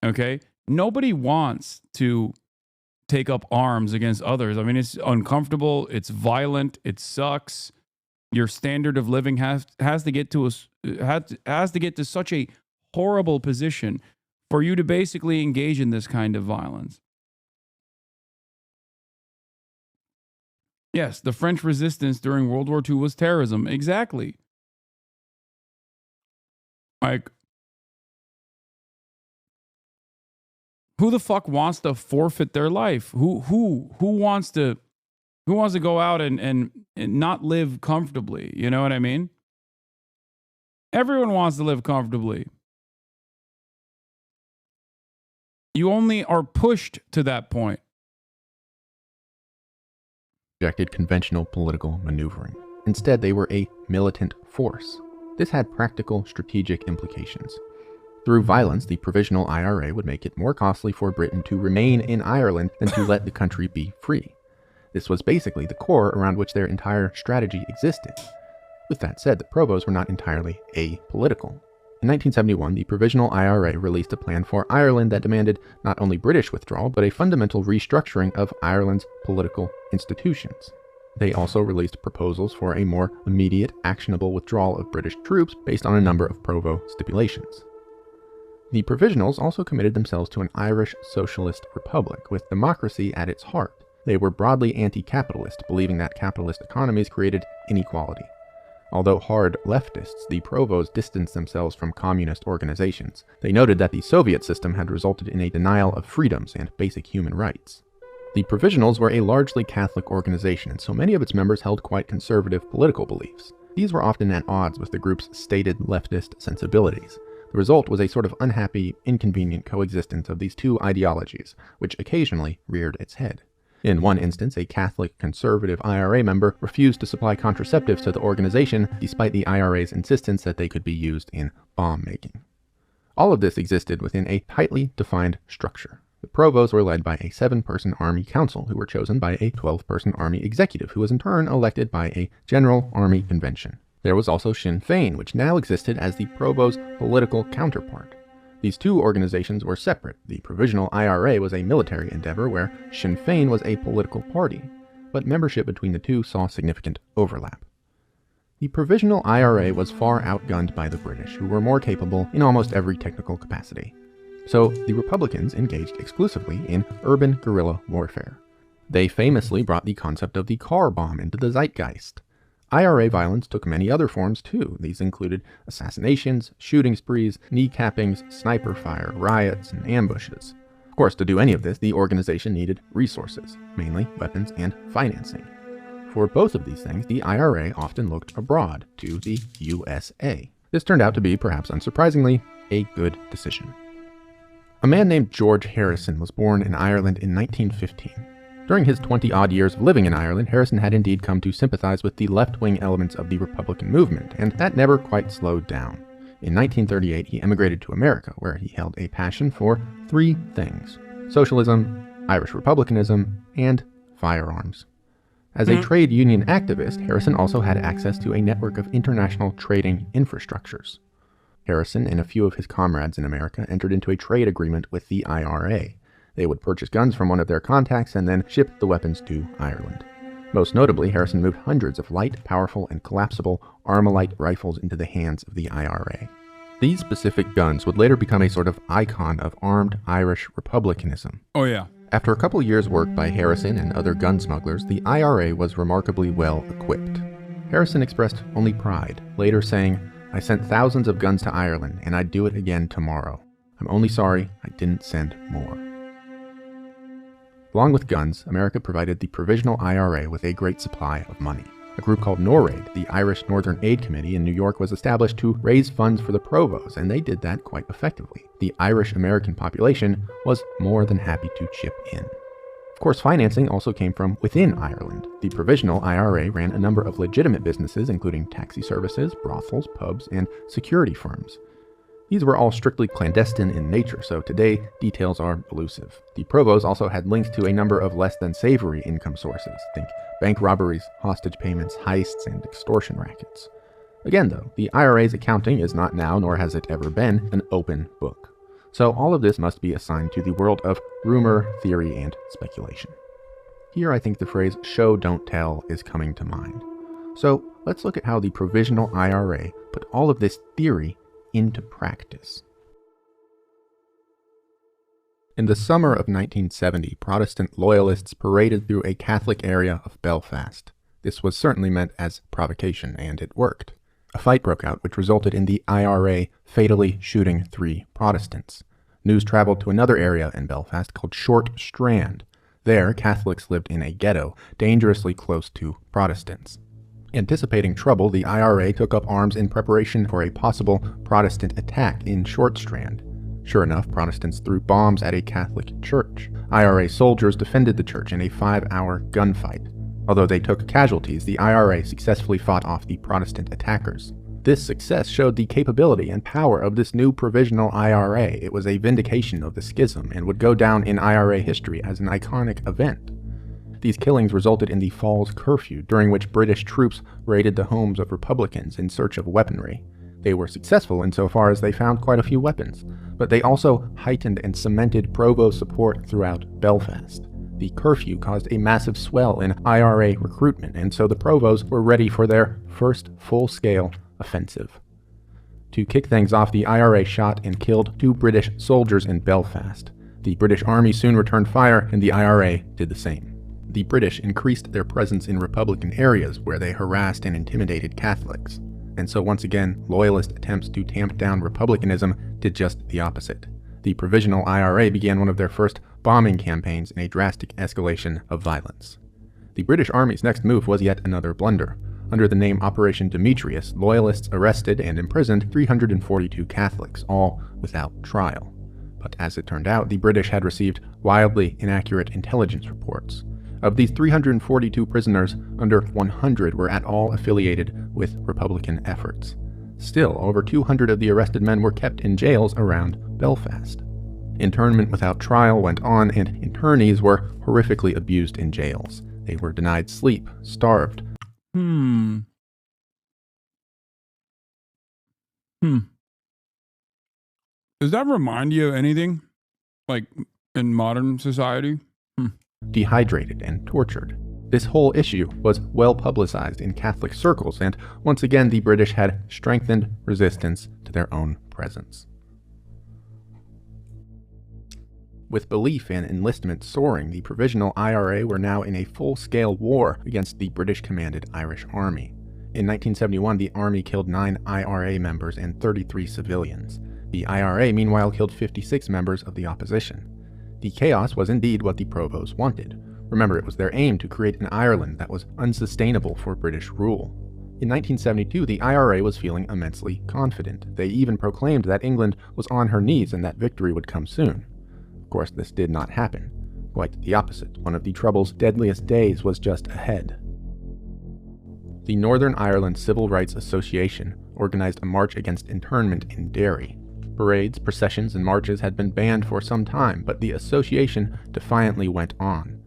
Okay? Nobody wants to take up arms against others. I mean, it's uncomfortable, it's violent, it sucks. Your standard of living has to get to such a horrible position for you to basically engage in this kind of violence. Yes, the French resistance during World War II was terrorism. Exactly. Like, who the fuck wants to forfeit their life? Who wants to go out and not live comfortably? You know what I mean? Everyone wants to live comfortably. You only are pushed to that point. Rejected conventional political maneuvering. Instead, they were a militant force. This had practical, strategic implications. Through violence, the Provisional IRA would make it more costly for Britain to remain in Ireland than to let the country be free. This was basically the core around which their entire strategy existed. With that said, the Provos were not entirely apolitical. In 1971, the Provisional IRA released a plan for Ireland that demanded not only British withdrawal, but a fundamental restructuring of Ireland's political institutions. They also released proposals for a more immediate, actionable withdrawal of British troops based on a number of Provo stipulations. The Provisionals also committed themselves to an Irish socialist republic, with democracy at its heart. They were broadly anti-capitalist, believing that capitalist economies created inequality. Although hard leftists, the Provos distanced themselves from communist organizations. They noted that the Soviet system had resulted in a denial of freedoms and basic human rights. The Provisionals were a largely Catholic organization, and so many of its members held quite conservative political beliefs. These were often at odds with the group's stated leftist sensibilities. The result was a sort of unhappy, inconvenient coexistence of these two ideologies, which occasionally reared its head. In one instance, a Catholic conservative IRA member refused to supply contraceptives to the organization despite the IRA's insistence that they could be used in bomb making. All of this existed within a tightly defined structure. The Provos were led by a 7-person Army Council, who were chosen by a 12-person Army Executive, who was in turn elected by a General Army Convention. There was also Sinn Féin, which now existed as the Provos' political counterpart. These two organizations were separate. The Provisional IRA was a military endeavor, where Sinn Féin was a political party, but membership between the two saw significant overlap. The Provisional IRA was far outgunned by the British, who were more capable in almost every technical capacity. So the Republicans engaged exclusively in urban guerrilla warfare. They famously brought the concept of the car bomb into the zeitgeist. IRA violence took many other forms too. These included assassinations, shooting sprees, kneecappings, sniper fire, riots, and ambushes. Of course, to do any of this, the organization needed resources, mainly weapons and financing. For both of these things, the IRA often looked abroad, to the USA. This turned out to be, perhaps unsurprisingly, a good decision. A man named George Harrison was born in Ireland in 1915. During his 20-odd years of living in Ireland, Harrison had indeed come to sympathize with the left-wing elements of the Republican movement, and that never quite slowed down. In 1938, he emigrated to America, where he held a passion for 3 things: socialism, Irish republicanism, and firearms. As a trade union activist, Harrison also had access to a network of international trading infrastructures. Harrison and a few of his comrades in America entered into a trade agreement with the IRA. They would purchase guns from one of their contacts and then ship the weapons to Ireland. Most notably, Harrison moved hundreds of light, powerful, and collapsible Armalite rifles into the hands of the IRA. These specific guns would later become a sort of icon of armed Irish republicanism. Oh yeah. After a couple years' work by Harrison and other gun smugglers, the IRA was remarkably well equipped. Harrison expressed only pride, later saying, "I sent thousands of guns to Ireland, and I'd do it again tomorrow. I'm only sorry I didn't send more." Along with guns, America provided the Provisional IRA with a great supply of money. A group called NORAID, the Irish Northern Aid Committee in New York, was established to raise funds for the Provos, and they did that quite effectively. The Irish-American population was more than happy to chip in. Of course, financing also came from within Ireland. The Provisional IRA ran a number of legitimate businesses, including taxi services, brothels, pubs, and security firms. These were all strictly clandestine in nature, so today details are elusive. The Provos also had links to a number of less than savory income sources. Think bank robberies, hostage payments, heists, and extortion rackets. Again though, the IRA's accounting is not now, nor has it ever been, an open book. So all of this must be assigned to the world of rumor, theory, and speculation. Here I think the phrase show don't tell is coming to mind. So let's look at how the Provisional IRA put all of this theory into practice. In the summer of 1970, Protestant loyalists paraded through a Catholic area of Belfast. This was certainly meant as provocation, and it worked. A fight broke out, which resulted in the IRA fatally shooting 3 Protestants. News traveled to another area in Belfast called Short Strand. There, Catholics lived in a ghetto, dangerously close to Protestants. Anticipating trouble, the IRA took up arms in preparation for a possible Protestant attack in Short Strand. Sure enough, Protestants threw bombs at a Catholic church. IRA soldiers defended the church in a 5-hour gunfight. Although they took casualties, the IRA successfully fought off the Protestant attackers. This success showed the capability and power of this new provisional IRA. It was a vindication of the schism and would go down in IRA history as an iconic event. These killings resulted in the Falls Curfew, during which British troops raided the homes of Republicans in search of weaponry. They were successful insofar as they found quite a few weapons, but they also heightened and cemented Provost support throughout Belfast. The curfew caused a massive swell in IRA recruitment, and so the Provosts were ready for their first full-scale offensive. To kick things off, the IRA shot and killed 2 British soldiers in Belfast. The British Army soon returned fire, and the IRA did the same. The British increased their presence in Republican areas where they harassed and intimidated Catholics. And so once again, Loyalist attempts to tamp down Republicanism did just the opposite. The Provisional IRA began one of their first bombing campaigns in a drastic escalation of violence. The British Army's next move was yet another blunder. Under the name Operation Demetrius, Loyalists arrested and imprisoned 342 Catholics, all without trial. But as it turned out, the British had received wildly inaccurate intelligence reports. Of these 342 prisoners, under 100 were at all affiliated with Republican efforts. Still, over 200 of the arrested men were kept in jails around Belfast. Internment without trial went on, and internees were horrifically abused in jails. They were denied sleep, starved. Does that remind you of anything? Like in modern society? Dehydrated and tortured. This whole issue was well publicized in Catholic circles, and once again the British had strengthened resistance to their own presence. With belief and enlistment soaring, the Provisional IRA were now in a full-scale war against the British-commanded Irish Army. In 1971, the Army killed 9 IRA members and 33 civilians. The IRA, meanwhile, killed 56 members of the opposition. The chaos was indeed what the Provosts wanted. Remember, it was their aim to create an Ireland that was unsustainable for British rule. In 1972, the IRA was feeling immensely confident. They even proclaimed that England was on her knees and that victory would come soon. Of course, this did not happen. Quite the opposite. One of the Trouble's deadliest days was just ahead. The Northern Ireland Civil Rights Association organized a march against internment in Derry. Parades, processions, and marches had been banned for some time, but the association defiantly went on.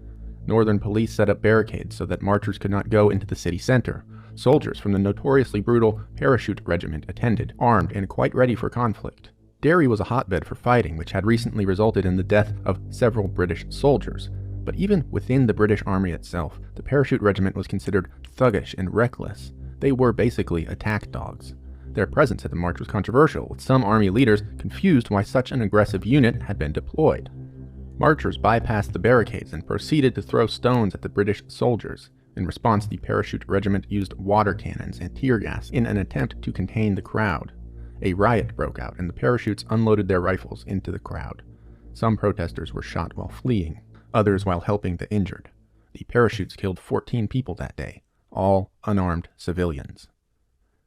Northern police set up barricades so that marchers could not go into the city center. Soldiers from the notoriously brutal Parachute Regiment attended, armed and quite ready for conflict. Derry was a hotbed for fighting, which had recently resulted in the death of several British soldiers. But even within the British Army itself, the Parachute Regiment was considered thuggish and reckless. They were basically attack dogs. Their presence at the march was controversial, with some army leaders confused why such an aggressive unit had been deployed. Marchers bypassed the barricades and proceeded to throw stones at the British soldiers. In response, the Parachute Regiment used water cannons and tear gas in an attempt to contain the crowd. A riot broke out, and the parachutes unloaded their rifles into the crowd. Some protesters were shot while fleeing, others while helping the injured. The parachutes killed 14 people that day, all unarmed civilians.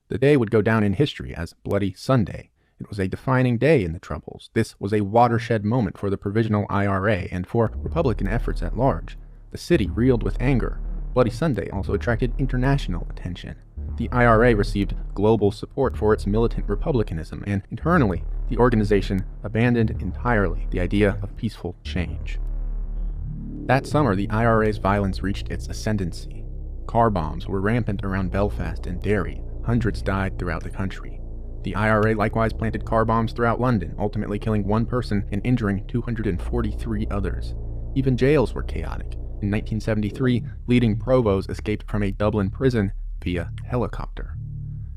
The day would go down in history as Bloody Sunday. It was a defining day in the Troubles. This was a watershed moment for the Provisional IRA and for Republican efforts at large. The city reeled with anger. Bloody Sunday also attracted international attention. The IRA received global support for its militant republicanism, and internally, the organization abandoned entirely the idea of peaceful change. That summer, the IRA's violence reached its ascendancy. Car bombs were rampant around Belfast and Derry. Hundreds died throughout the country. The IRA likewise planted car bombs throughout London, ultimately killing 1 person and injuring 243 others. Even jails were chaotic. In 1973, leading provosts escaped from a Dublin prison via helicopter.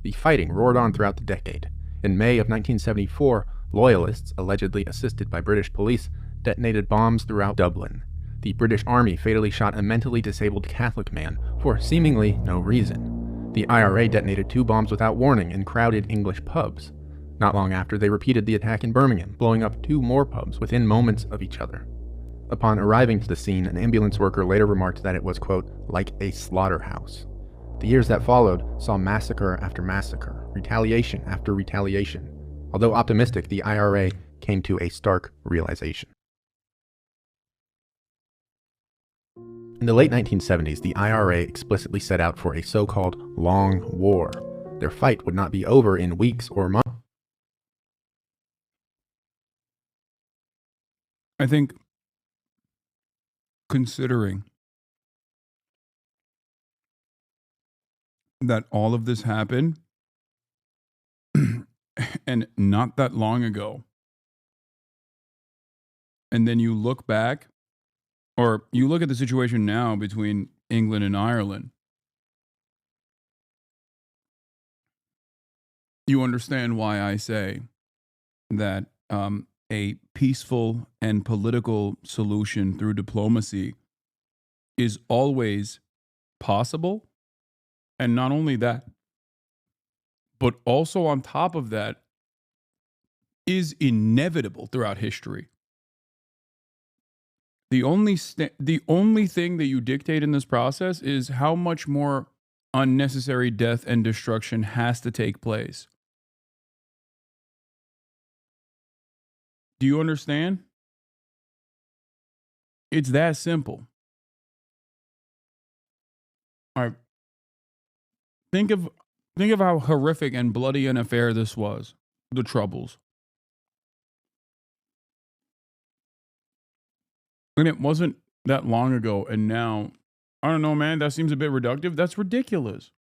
The fighting roared on throughout the decade. In May of 1974, Loyalists, allegedly assisted by British police, detonated bombs throughout Dublin. The British Army fatally shot a mentally disabled Catholic man for seemingly no reason. The IRA detonated 2 bombs without warning in crowded English pubs. Not long after, they repeated the attack in Birmingham, blowing up 2 more pubs within moments of each other. Upon arriving to the scene, an ambulance worker later remarked that it was, quote, like a slaughterhouse. The years that followed saw massacre after massacre, retaliation after retaliation. Although optimistic, the IRA came to a stark realization. In the late 1970s, the IRA explicitly set out for a so-called long war. Their fight would not be over in weeks or months. I think, considering that all of this happened and not that long ago, and then you look back, or you look at the situation now between England and Ireland, you understand why I say that a peaceful and political solution through diplomacy is always possible. And not only that, but also on top of that, is inevitable throughout history. The only thing that you dictate in this process is how much more unnecessary death and destruction has to take place. Do you understand? It's that simple. All right. Think of how horrific and bloody an affair this was. The Troubles. And it wasn't that long ago, and now, I don't know, man, that seems a bit reductive. That's ridiculous.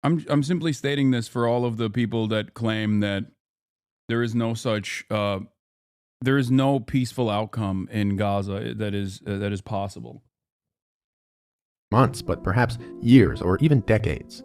I'm simply stating this for all of the people that claim that there is no such there is no peaceful outcome in Gaza that is possible. Months, but perhaps years or even decades.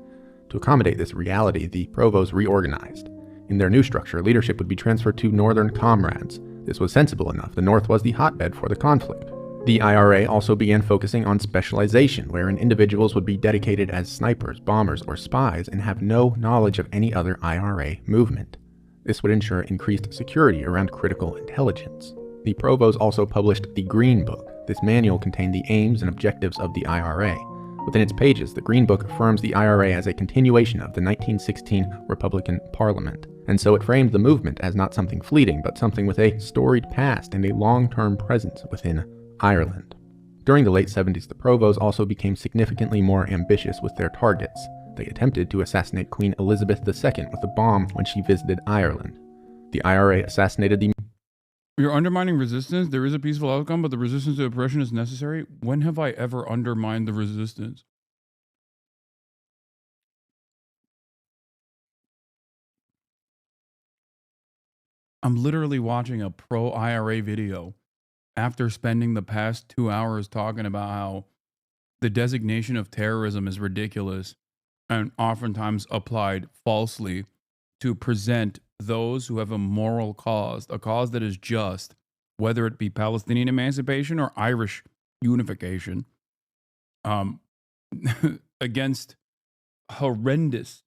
To accommodate this reality, the Provos reorganized. In their new structure, leadership would be transferred to Northern comrades. This was sensible enough. The North was the hotbed for the conflict. The IRA also began focusing on specialization, wherein individuals would be dedicated as snipers, bombers, or spies and have no knowledge of any other IRA movement. This would ensure increased security around critical intelligence. The Provos also published the Green Book. This manual contained the aims and objectives of the IRA. Within its pages, the Green Book affirms the IRA as a continuation of the 1916 Republican Parliament, and so it framed the movement as not something fleeting, but something with a storied past and a long-term presence within Ireland. During the late 70s, the Provos also became significantly more ambitious with their targets. They attempted to assassinate Queen Elizabeth II with a bomb when she visited Ireland. The IRA assassinated the... You're undermining resistance. There is a peaceful outcome, but the resistance to oppression is necessary. When have I ever undermined the resistance? I'm literally watching a pro-IRA video after spending the past 2 hours talking about how the designation of terrorism is ridiculous and oftentimes applied falsely to present those who have a moral cause, a cause that is just, whether it be Palestinian emancipation or Irish unification, against horrendous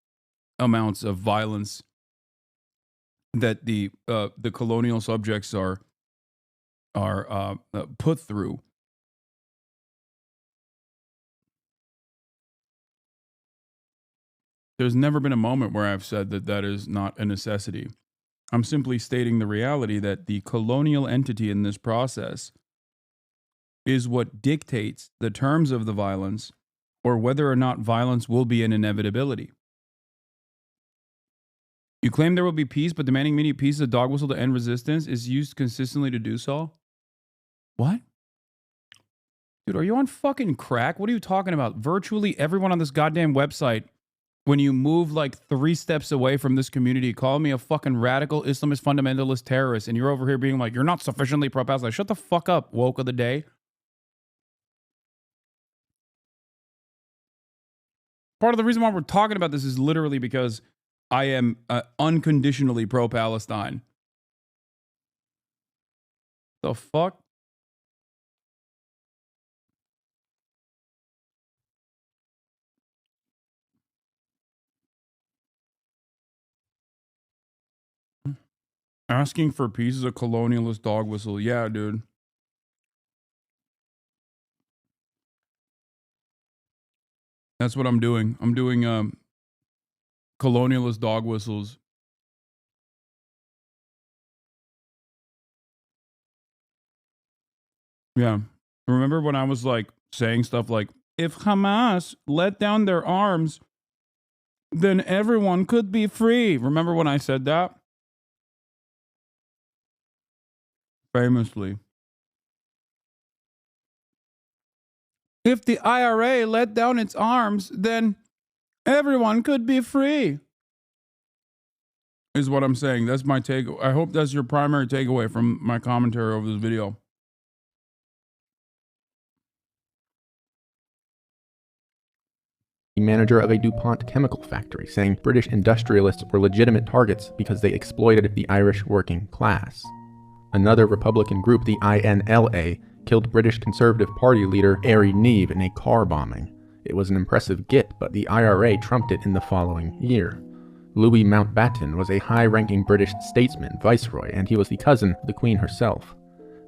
amounts of violence that the colonial subjects are put through. There's never been a moment where I've said that that is not a necessity. I'm simply stating the reality that the colonial entity in this process is what dictates the terms of the violence or whether or not violence will be an inevitability. You claim there will be peace, but demanding immediate peace as a dog whistle to end resistance is used consistently to do so? What? Dude, are you on fucking crack? What are you talking about? Virtually everyone on this goddamn website, when you move like 3 steps away from this community, call me a fucking radical Islamist fundamentalist terrorist, and you're over here being like, you're not sufficiently pro-Palestine. Shut the fuck up, woke of the day. Part of the reason why we're talking about this is literally because I am unconditionally pro-Palestine. The fuck? Asking for peace is a colonialist dog whistle. Yeah, dude. That's what I'm doing. I'm doing colonialist dog whistles. Yeah. Remember when I was like saying stuff like, if Hamas let down their arms, then everyone could be free. Remember when I said that? Famously. If the IRA let down its arms, then everyone could be free. Is what I'm saying. That's my take. I hope that's your primary takeaway from my commentary over this video. The manager of a DuPont chemical factory, saying British industrialists were legitimate targets because they exploited the Irish working class. Another Republican group, the INLA, killed British Conservative Party leader Ari Neave in a car bombing. It was an impressive get, but the IRA trumped it in the following year. Louis Mountbatten was a high-ranking British statesman, viceroy, and he was the cousin of the Queen herself.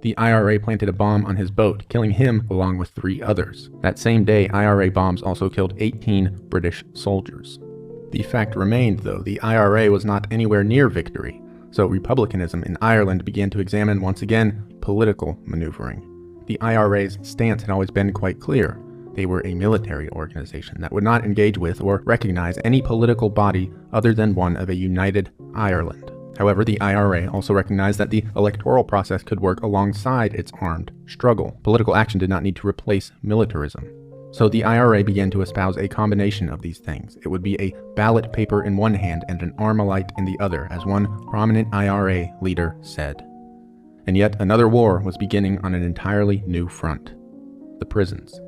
The IRA planted a bomb on his boat, killing him along with 3 others. That same day, IRA bombs also killed 18 British soldiers. The fact remained, though, the IRA was not anywhere near victory, so republicanism in Ireland began to examine once again political maneuvering. The IRA's stance had always been quite clear. They were a military organization that would not engage with or recognize any political body other than one of a united Ireland. However, the IRA also recognized that the electoral process could work alongside its armed struggle. Political action did not need to replace militarism. So the IRA began to espouse a combination of these things. It would be a ballot paper in one hand and an Armalite in the other, as one prominent IRA leader said. And yet another war was beginning on an entirely new front: the prisons.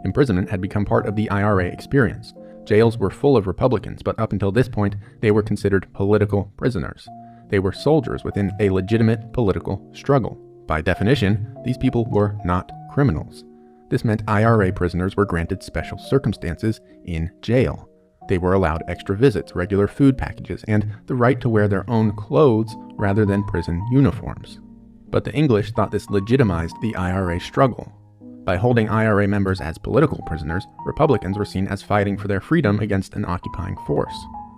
Imprisonment had become part of the IRA experience. Jails were full of Republicans, but up until this point, they were considered political prisoners. They were soldiers within a legitimate political struggle. By definition, these people were not criminals. This meant IRA prisoners were granted special circumstances in jail. They were allowed extra visits, regular food packages, and the right to wear their own clothes rather than prison uniforms. But the English thought this legitimized the IRA struggle. By holding IRA members as political prisoners, Republicans were seen as fighting for their freedom against an occupying force.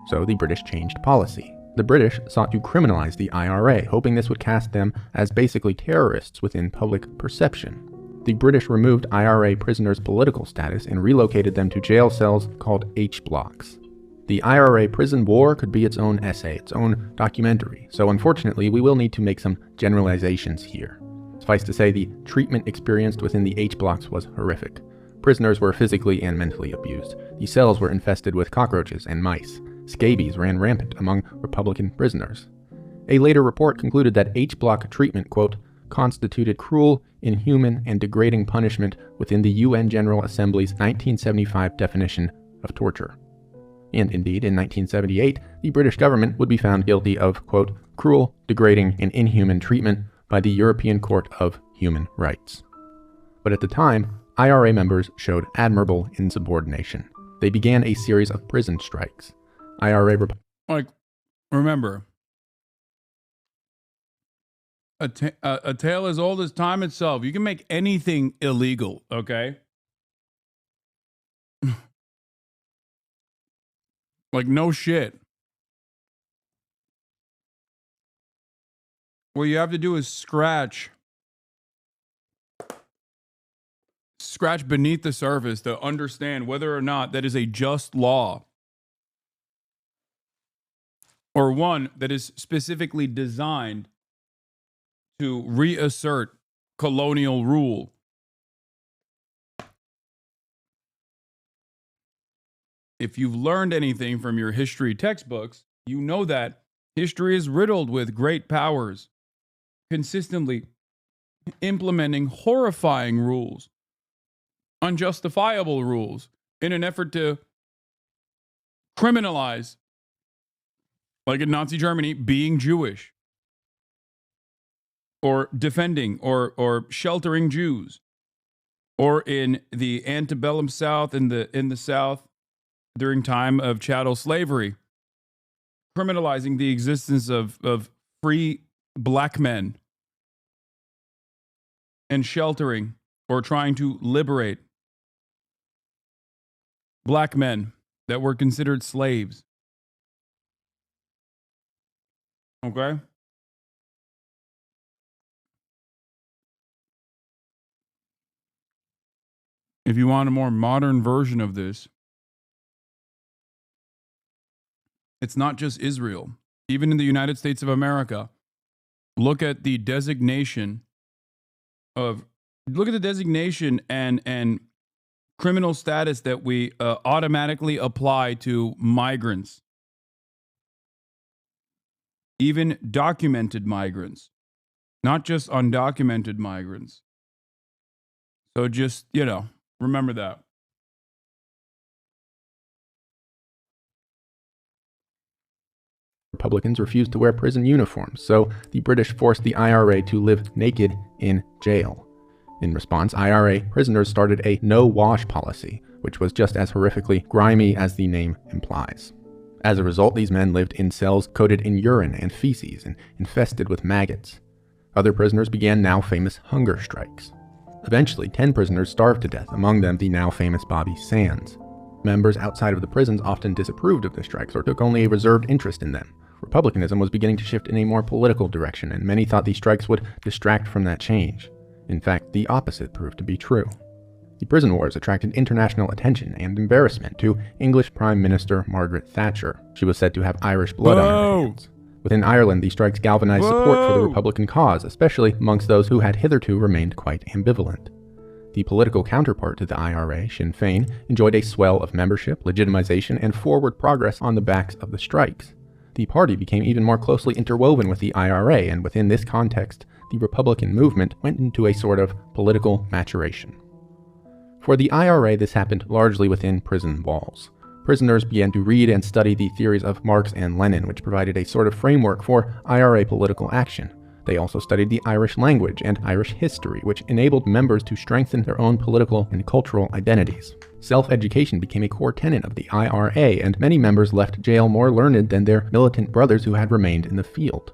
So the British changed policy. The British sought to criminalize the IRA, hoping this would cast them as basically terrorists within public perception. The British removed IRA prisoners' political status and relocated them to jail cells called H-blocks. The IRA prison war could be its own essay, its own documentary, so unfortunately we will need to make some generalizations here. Suffice to say, the treatment experienced within the H-blocks was horrific. Prisoners were physically and mentally abused. The cells were infested with cockroaches and mice. Scabies ran rampant among Republican prisoners. A later report concluded that H-block treatment, quote, constituted cruel, inhuman, and degrading punishment within the UN General Assembly's 1975 definition of torture. And indeed, in 1978, the British government would be found guilty of, quote, cruel, degrading, and inhuman treatment by the European Court of Human Rights. But at the time, IRA members showed admirable insubordination. They began a series of prison strikes. Remember, a tale as old as time itself. You can make anything illegal, okay? Like, no shit. What you have to do is scratch beneath the surface to understand whether or not that is a just law, or one that is specifically designed to reassert colonial rule. If you've learned anything from your history textbooks, you know that history is riddled with great powers consistently implementing horrifying rules, unjustifiable rules, in an effort to criminalize, like in Nazi Germany, being Jewish, or defending or sheltering Jews, or in the antebellum South, in the South during time of chattel slavery, criminalizing the existence of free black men and sheltering or trying to liberate black men that were considered slaves. Okay? If you want a more modern version of this, it's not just Israel. Even in the United States of America, look at the designation of and criminal status that we automatically apply to migrants, even documented migrants, not just undocumented migrants. So just, remember that. Republicans refused to wear prison uniforms, so the British forced the IRA to live naked in jail. In response, IRA prisoners started a no-wash policy, which was just as horrifically grimy as the name implies. As a result, these men lived in cells coated in urine and feces and infested with maggots. Other prisoners began now famous hunger strikes. Eventually, 10 prisoners starved to death, among them the now famous Bobby Sands. Members outside of the prisons often disapproved of the strikes or took only a reserved interest in them. Republicanism was beginning to shift in a more political direction, and many thought these strikes would distract from that change. In fact, the opposite proved to be true. The prison wars attracted international attention and embarrassment to English Prime Minister Margaret Thatcher. She was said to have Irish blood on her hands. Within Ireland, the strikes galvanized support for the Republican cause, especially amongst those who had hitherto remained quite ambivalent. The political counterpart to the IRA, Sinn Féin, enjoyed a swell of membership, legitimization, and forward progress on the backs of the strikes. The party became even more closely interwoven with the IRA, and within this context, the Republican movement went into a sort of political maturation. For the IRA, this happened largely within prison walls. Prisoners began to read and study the theories of Marx and Lenin, which provided a sort of framework for IRA political action. They also studied the Irish language and Irish history, which enabled members to strengthen their own political and cultural identities. Self-education became a core tenet of the IRA, and many members left jail more learned than their militant brothers who had remained in the field.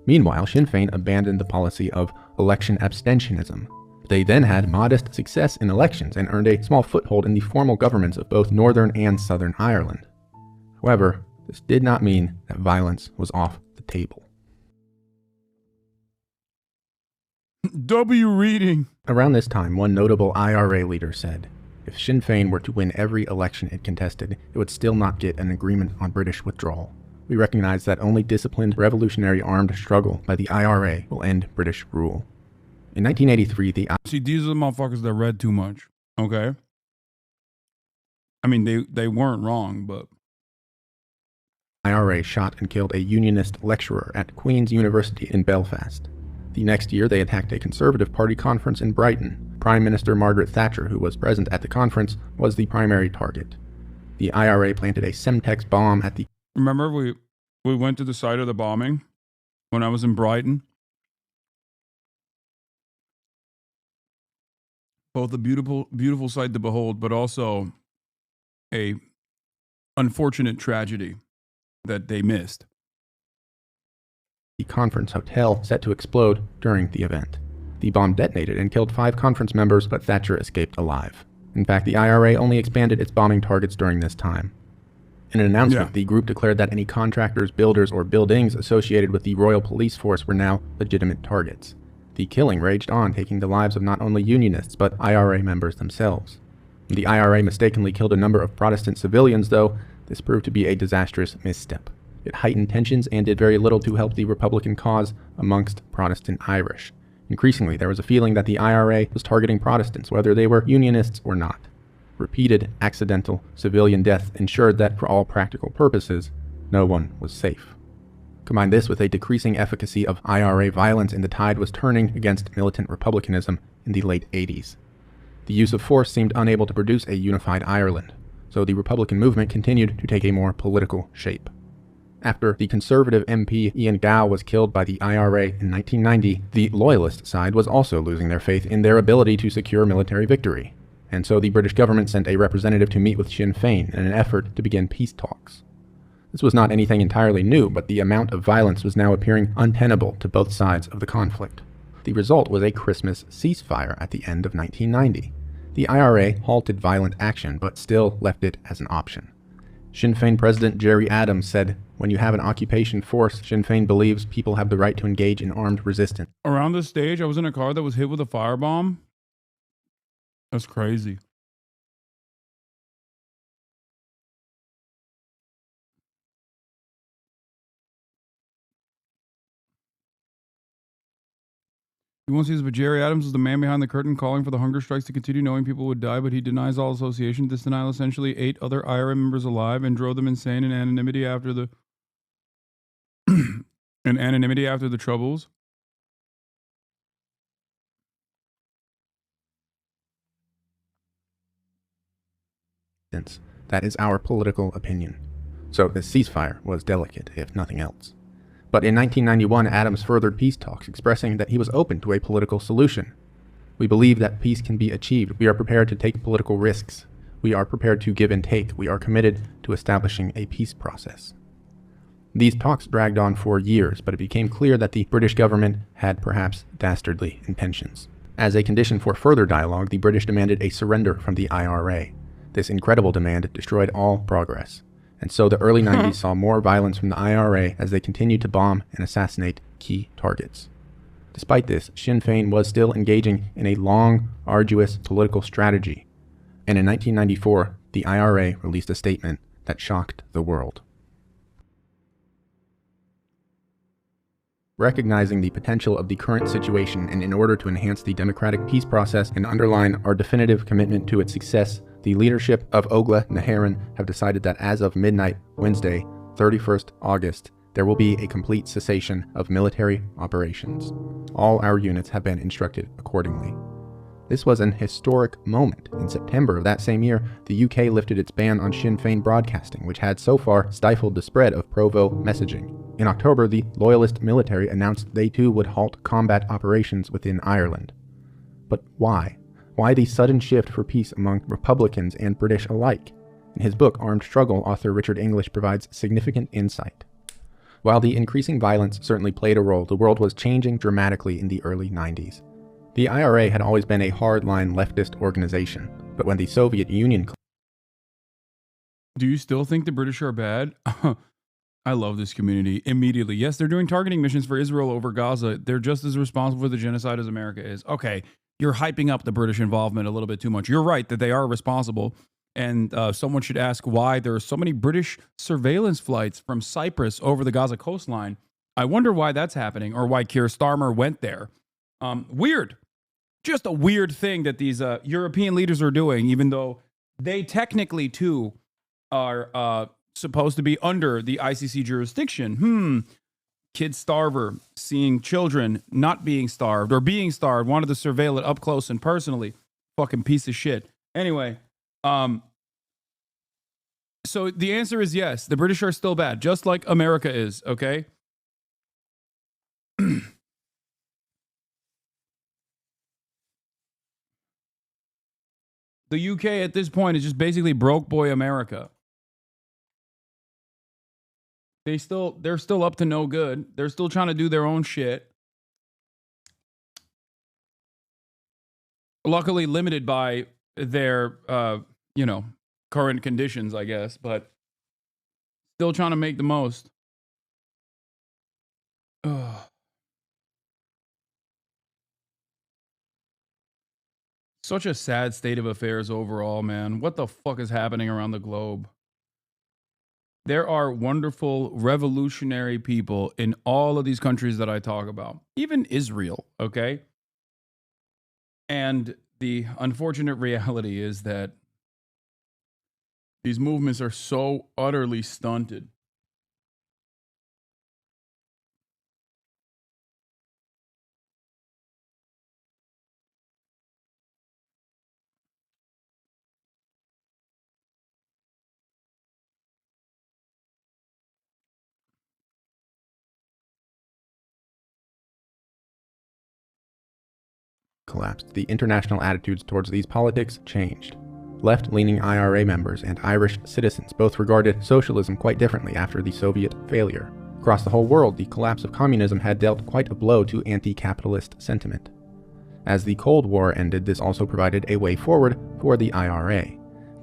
Meanwhile, Sinn Féin abandoned the policy of election abstentionism. They then had modest success in elections and earned a small foothold in the formal governments of both Northern and Southern Ireland. However, this did not mean that violence was off the table. W reading. Around this time, one notable IRA leader said, if Sinn Féin were to win every election it contested, it would still not get an agreement on British withdrawal. We recognize that only disciplined revolutionary armed struggle by the IRA will end British rule. In 1983, See, these are the motherfuckers that read too much, okay? I mean, they weren't wrong, but IRA shot and killed a Unionist lecturer at Queen's University in Belfast. The next year, they attacked a Conservative Party conference in Brighton. Prime Minister Margaret Thatcher, who was present at the conference, was the primary target. The IRA planted a Semtex bomb at the... Remember we went to the site of the bombing when I was in Brighton? Both a beautiful sight to behold, but also a unfortunate tragedy that they missed. The conference hotel set to explode during the event. The bomb detonated and killed 5 conference members, but Thatcher escaped alive. In fact, the IRA only expanded its bombing targets during this time. In an announcement, the group declared that any contractors, builders, or buildings associated with the Royal Police Force were now legitimate targets. The killing raged on, taking the lives of not only Unionists, but IRA members themselves. The IRA mistakenly killed a number of Protestant civilians, though this proved to be a disastrous misstep. It heightened tensions and did very little to help the Republican cause amongst Protestant Irish. Increasingly, there was a feeling that the IRA was targeting Protestants, whether they were Unionists or not. Repeated, accidental civilian death ensured that, for all practical purposes, no one was safe. Combine this with a decreasing efficacy of IRA violence, and the tide was turning against militant republicanism in the late 80s. The use of force seemed unable to produce a unified Ireland, so the Republican movement continued to take a more political shape. After the Conservative MP Ian Gow was killed by the IRA in 1990, the Loyalist side was also losing their faith in their ability to secure military victory, and so the British government sent a representative to meet with Sinn Féin in an effort to begin peace talks. This was not anything entirely new, but the amount of violence was now appearing untenable to both sides of the conflict. The result was a Christmas ceasefire at the end of 1990. The IRA halted violent action, but still left it as an option. Sinn Féin President Gerry Adams said, "When you have an occupation force, Sinn Féin believes people have the right to engage in armed resistance." Around this stage, I was in a car that was hit with a firebomb. That's crazy. You won't see this, but Gerry Adams was the man behind the curtain calling for the hunger strikes to continue, knowing people would die, but he denies all association. This denial essentially ate other IRA members alive and drove them insane in anonymity after the troubles. That is our political opinion. So the ceasefire was delicate, if nothing else. But in 1991, Adams furthered peace talks, expressing that he was open to a political solution. "We believe that peace can be achieved. We are prepared to take political risks. We are prepared to give and take. We are committed to establishing a peace process." These talks dragged on for years, but it became clear that the British government had perhaps dastardly intentions. As a condition for further dialogue, the British demanded a surrender from the IRA. This incredible demand destroyed all progress. And so the early 90s saw more violence from the IRA as they continued to bomb and assassinate key targets. Despite this, Sinn Féin was still engaging in a long, arduous political strategy. And in 1994, the IRA released a statement that shocked the world. Recognizing the potential of the current situation and in order to enhance the democratic peace process and underline our definitive commitment to its success, the leadership of Ogla Naharan have decided that as of midnight, Wednesday, 31st August, there will be a complete cessation of military operations. All our units have been instructed accordingly. This was an historic moment. In September of that same year, the UK lifted its ban on Sinn Féin broadcasting, which had so far stifled the spread of pro-Vo messaging. In October, the Loyalist military announced they too would halt combat operations within Ireland. But why? Why the sudden shift for peace among Republicans and British alike? In his book, Armed Struggle, author Richard English provides significant insight. While the increasing violence certainly played a role, the world was changing dramatically in the early 90s. The IRA had always been a hardline leftist organization, but when the Soviet Union... Do you still think the British are bad? I love this community. Immediately. Yes, they're doing targeting missions for Israel over Gaza. They're just as responsible for the genocide as America is. Okay, you're hyping up the British involvement a little bit too much. You're right that they are responsible. And someone should ask why there are so many British surveillance flights from Cyprus over the Gaza coastline. I wonder why that's happening, or why Keir Starmer went there. Weird. Just a weird thing that these European leaders are doing, even though they technically, too, are supposed to be under the ICC jurisdiction. Kid starver, seeing children not being starved or being starved, wanted to surveil it up close and personally. Fucking piece of shit. Anyway, so the answer is yes. The British are still bad, just like America is, okay? The UK at this point is just basically broke boy America. They're still up to no good. They're still trying to do their own shit. Luckily limited by their, current conditions, I guess, but still trying to make the most. Ugh. Such a sad state of affairs overall, man. What the fuck is happening around the globe? There are wonderful, revolutionary people in all of these countries that I talk about. Even Israel, okay? And the unfortunate reality is that these movements are so utterly stunted. collapsed, the international attitudes towards these politics changed. Left-leaning IRA members and Irish citizens both regarded socialism quite differently after the Soviet failure. Across the whole world, the collapse of communism had dealt quite a blow to anti-capitalist sentiment. As the Cold War ended, this also provided a way forward for the IRA.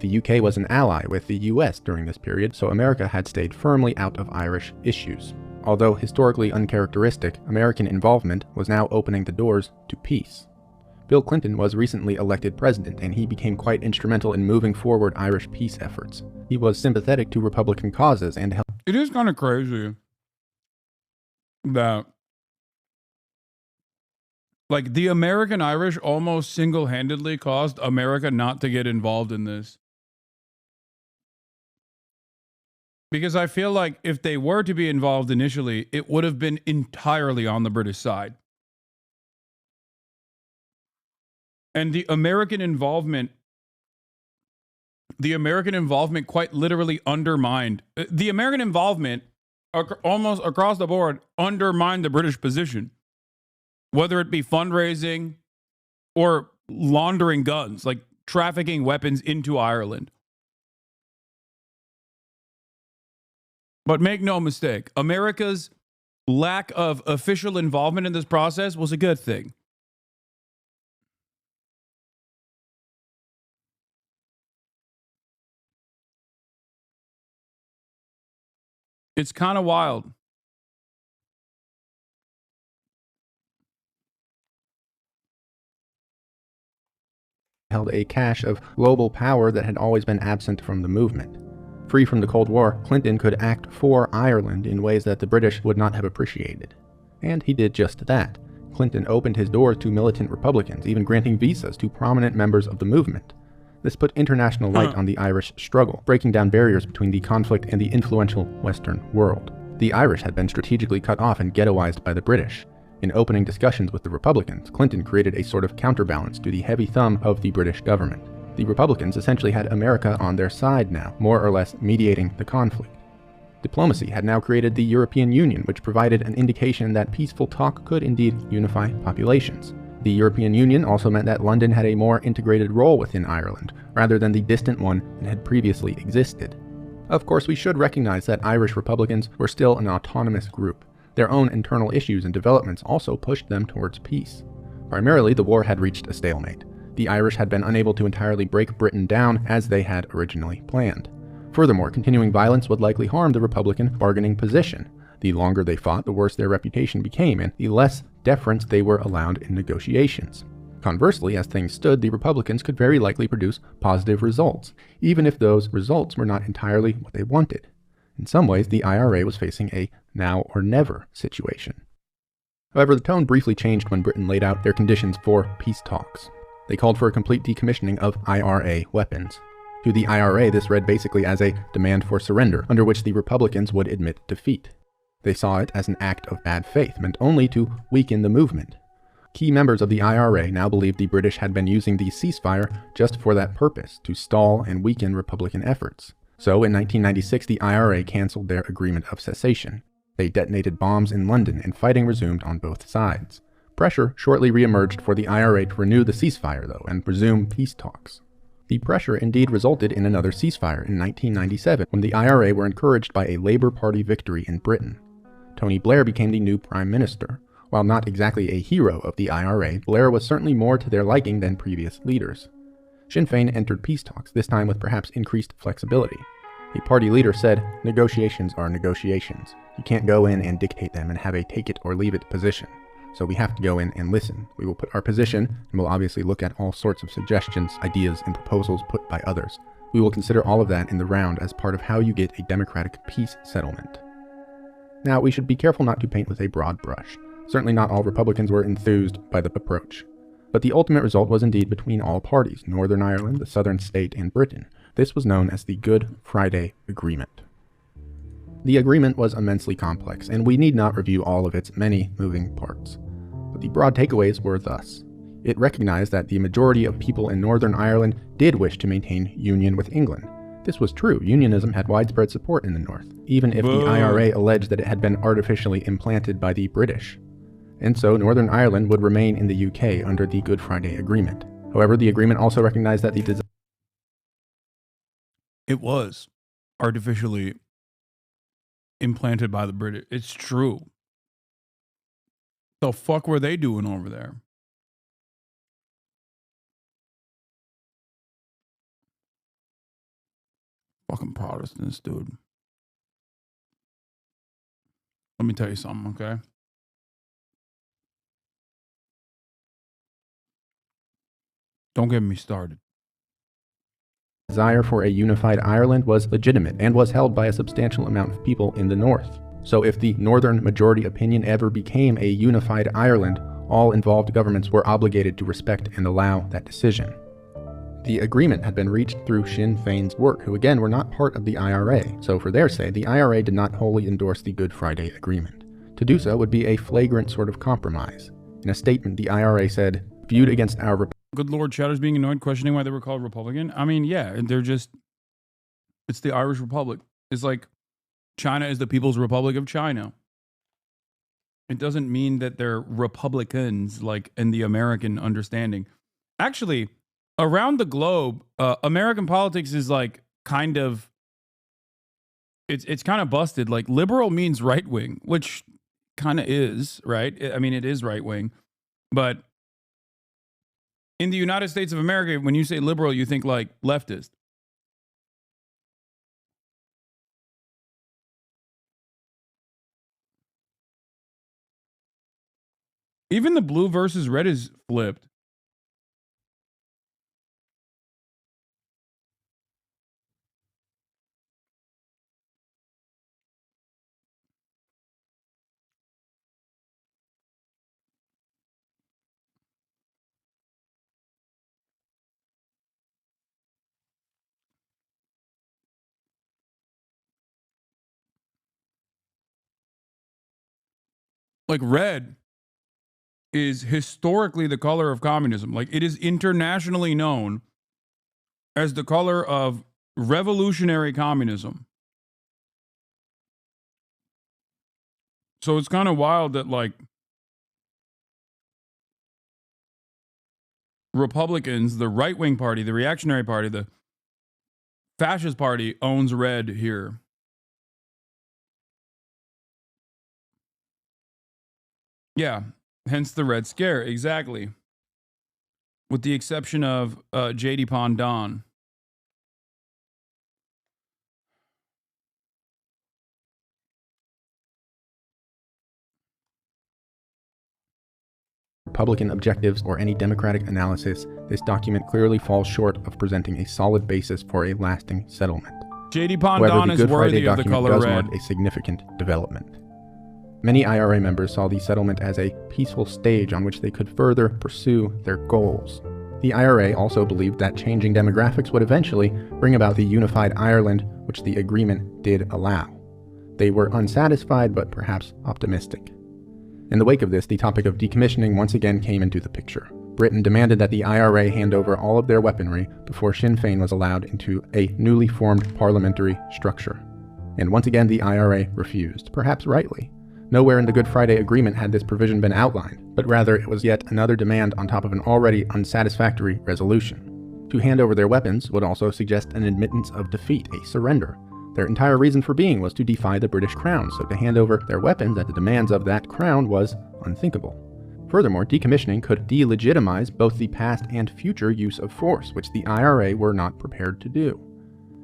The UK was an ally with the US during this period, so America had stayed firmly out of Irish issues. Although historically uncharacteristic, American involvement was now opening the doors to peace. Bill Clinton was recently elected president, and he became quite instrumental in moving forward Irish peace efforts. He was sympathetic to Republican causes and helped. It is kind of crazy that, like, the American Irish almost single-handedly caused America not to get involved in this. Because I feel like if they were to be involved initially, it would have been entirely on the British side. And the American involvement quite literally undermined. The American involvement almost across the board undermined the British position, whether it be fundraising or laundering guns, like trafficking weapons into Ireland. But make no mistake, America's lack of official involvement in this process was a good thing. It's kind of wild. Held a cache of global power that had always been absent from the movement. Free from the Cold War, Clinton could act for Ireland in ways that the British would not have appreciated. And he did just that. Clinton opened his doors to militant Republicans, even granting visas to prominent members of the movement. This put international light on the Irish struggle, breaking down barriers between the conflict and the influential Western world. The Irish had been strategically cut off and ghettoized by the British. In opening discussions with the Republicans, Clinton created a sort of counterbalance to the heavy thumb of the British government. The Republicans essentially had America on their side now, more or less mediating the conflict. Diplomacy had now created the European Union, which provided an indication that peaceful talk could indeed unify populations. The European Union also meant that London had a more integrated role within Ireland, rather than the distant one that had previously existed. Of course, we should recognize that Irish Republicans were still an autonomous group. Their own internal issues and developments also pushed them towards peace. Primarily, the war had reached a stalemate. The Irish had been unable to entirely break Britain down as they had originally planned. Furthermore, continuing violence would likely harm the Republican bargaining position. The longer they fought, the worse their reputation became, and the less deference they were allowed in negotiations. Conversely, as things stood, the Republicans could very likely produce positive results, even if those results were not entirely what they wanted. In some ways, the IRA was facing a now or never situation. However, the tone briefly changed when Britain laid out their conditions for peace talks. They called for a complete decommissioning of IRA weapons. To the IRA, this read basically as a demand for surrender, under which the Republicans would admit defeat. They saw it as an act of bad faith, meant only to weaken the movement. Key members of the IRA now believed the British had been using the ceasefire just for that purpose, to stall and weaken Republican efforts. So in 1996, the IRA canceled their agreement of cessation. They detonated bombs in London, and fighting resumed on both sides. Pressure shortly reemerged for the IRA to renew the ceasefire, though, and resume peace talks. The pressure indeed resulted in another ceasefire in 1997, when the IRA were encouraged by a Labour Party victory in Britain. Tony Blair became the new Prime Minister. While not exactly a hero of the IRA, Blair was certainly more to their liking than previous leaders. Sinn Féin entered peace talks, this time with perhaps increased flexibility. A party leader said, "Negotiations are negotiations. You can't go in and dictate them and have a take-it-or-leave-it position. So we have to go in and listen. We will put our position, and we'll obviously look at all sorts of suggestions, ideas, and proposals put by others. We will consider all of that in the round as part of how you get a democratic peace settlement." Now, we should be careful not to paint with a broad brush. Certainly not all Republicans were enthused by the approach. But the ultimate result was indeed between all parties, Northern Ireland, the southern state, and Britain. This was known as the Good Friday Agreement. The agreement was immensely complex, and we need not review all of its many moving parts. But the broad takeaways were thus. It recognized that the majority of people in Northern Ireland did wish to maintain union with England. This was true. Unionism had widespread support in the North, even if the IRA alleged that it had been artificially implanted by the British. And so Northern Ireland would remain in the UK under the Good Friday Agreement. However, the agreement also recognized that It was artificially implanted by the British. It's true. The fuck were they doing over there? Fucking Protestants, dude. Let me tell you something, okay? Don't get me started. Desire for a unified Ireland was legitimate and was held by a substantial amount of people in the north. So if the northern majority opinion ever became a unified Ireland, all involved governments were obligated to respect and allow that decision. The agreement had been reached through Sinn Féin's work, who again were not part of the IRA, so for their say, the IRA did not wholly endorse the Good Friday Agreement. To do so would be a flagrant sort of compromise. In a statement, the IRA said, viewed against our Good Lord, Chowder's being annoyed, questioning why they were called Republican. I mean, yeah, it's the Irish Republic. It's like China is the People's Republic of China. It doesn't mean that they're Republicans, like in the American understanding. Actually, around the globe, American politics is like kind of, it's kind of busted. Like liberal means right wing, which kind of is, right? I mean, it is right wing. But in the United States of America, when you say liberal, you think like leftist. Even the blue versus red is flipped. Like red is historically the color of communism. Like it is internationally known as the color of revolutionary communism. So it's kind of wild that like Republicans, the right-wing party, the reactionary party, the fascist party owns red here. Yeah, hence the Red Scare, exactly. With the exception of J.D. Pondon. Republican objectives or any democratic analysis, this document clearly falls short of presenting a solid basis for a lasting settlement. J.D. However, Pondon the is Good Friday worthy of the document color does red. mark a significant development. Many IRA members saw the settlement as a peaceful stage on which they could further pursue their goals. The IRA also believed that changing demographics would eventually bring about the unified Ireland, which the agreement did allow. They were unsatisfied, but perhaps optimistic. In the wake of this, the topic of decommissioning once again came into the picture. Britain demanded that the IRA hand over all of their weaponry before Sinn Féin was allowed into a newly formed parliamentary structure. And once again, the IRA refused, perhaps rightly. Nowhere in the Good Friday Agreement had this provision been outlined, but rather it was yet another demand on top of an already unsatisfactory resolution. To hand over their weapons would also suggest an admittance of defeat, a surrender. Their entire reason for being was to defy the British Crown, so to hand over their weapons at the demands of that crown was unthinkable. Furthermore, decommissioning could delegitimize both the past and future use of force, which the IRA were not prepared to do.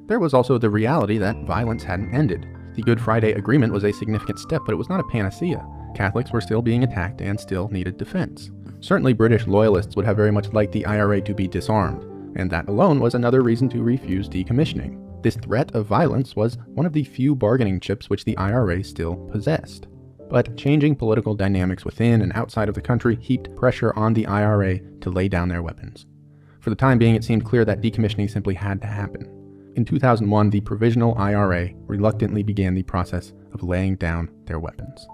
There was also the reality that violence hadn't ended. The Good Friday Agreement was a significant step, but it was not a panacea. Catholics were still being attacked and still needed defense. Certainly British loyalists would have very much liked the IRA to be disarmed, and that alone was another reason to refuse decommissioning. This threat of violence was one of the few bargaining chips which the IRA still possessed. But changing political dynamics within and outside of the country heaped pressure on the IRA to lay down their weapons. For the time being, it seemed clear that decommissioning simply had to happen. In 2001, the Provisional IRA reluctantly began the process of laying down their weapons.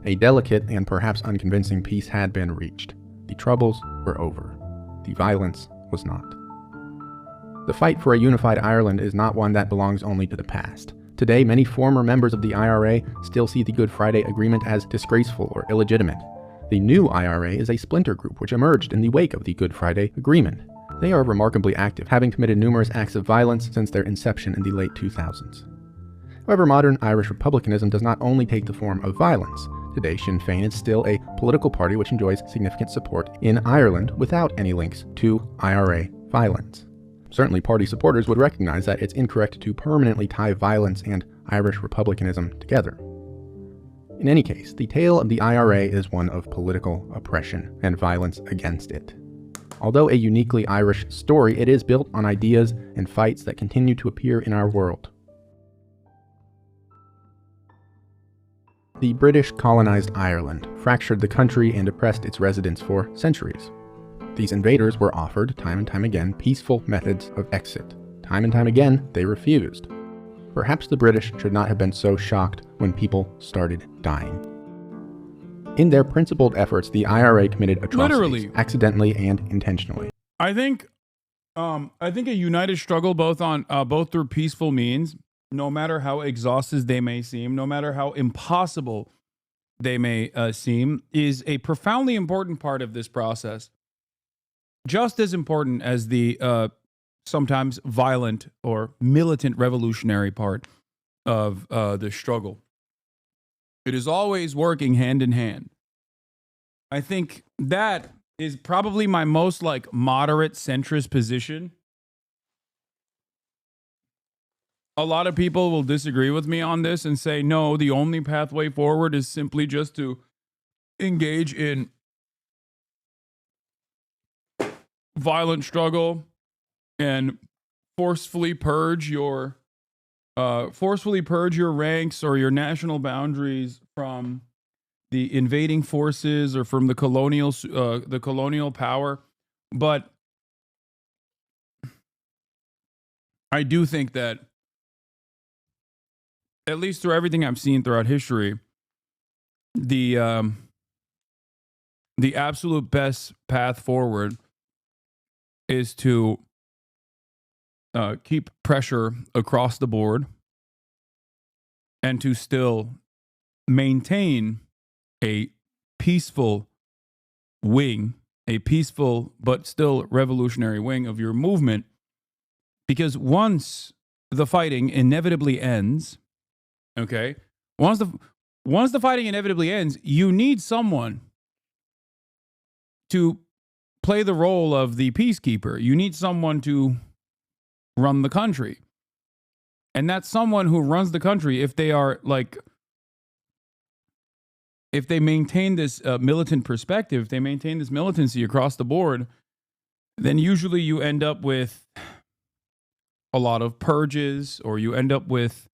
A delicate and perhaps unconvincing peace had been reached. The troubles were over. The violence was not. The fight for a unified Ireland is not one that belongs only to the past. Today, many former members of the IRA still see the Good Friday Agreement as disgraceful or illegitimate. The new IRA is a splinter group which emerged in the wake of the Good Friday Agreement. They are remarkably active, having committed numerous acts of violence since their inception in the late 2000s. However, modern Irish republicanism does not only take the form of violence. Today, Sinn Féin is still a political party which enjoys significant support in Ireland without any links to IRA violence. Certainly, party supporters would recognize that it's incorrect to permanently tie violence and Irish republicanism together. In any case, the tale of the IRA is one of political oppression and violence against it. Although a uniquely Irish story, it is built on ideas and fights that continue to appear in our world. The British colonized Ireland, fractured the country, and oppressed its residents for centuries. These invaders were offered, time and time again, peaceful methods of exit. Time and time again, they refused. Perhaps the British should not have been so shocked when people started dying. In their principled efforts, the IRA committed atrocities, accidentally and intentionally. I think a united struggle, both through peaceful means, no matter how exhausted they may seem, no matter how impossible they may seem, is a profoundly important part of this process. Just as important as the sometimes violent or militant revolutionary part of the struggle. It is always working hand in hand. I think that is probably my most moderate centrist position. A lot of people will disagree with me on this and say, no, the only pathway forward is simply just to engage in violent struggle and forcefully purge your ranks or your national boundaries from the invading forces or from the colonial power. But I do think that, at least through everything I've seen throughout history, the absolute best path forward is to keep pressure across the board and to still maintain a peaceful wing, a peaceful but still revolutionary wing of your movement. Because once the fighting inevitably ends, okay, once the fighting inevitably ends, you need someone to play the role of the peacekeeper. You need someone to run the country. And that someone who runs the country, if they are if they maintain this militant perspective, if they maintain this militancy across the board, then usually you end up with a lot of purges, or you end up with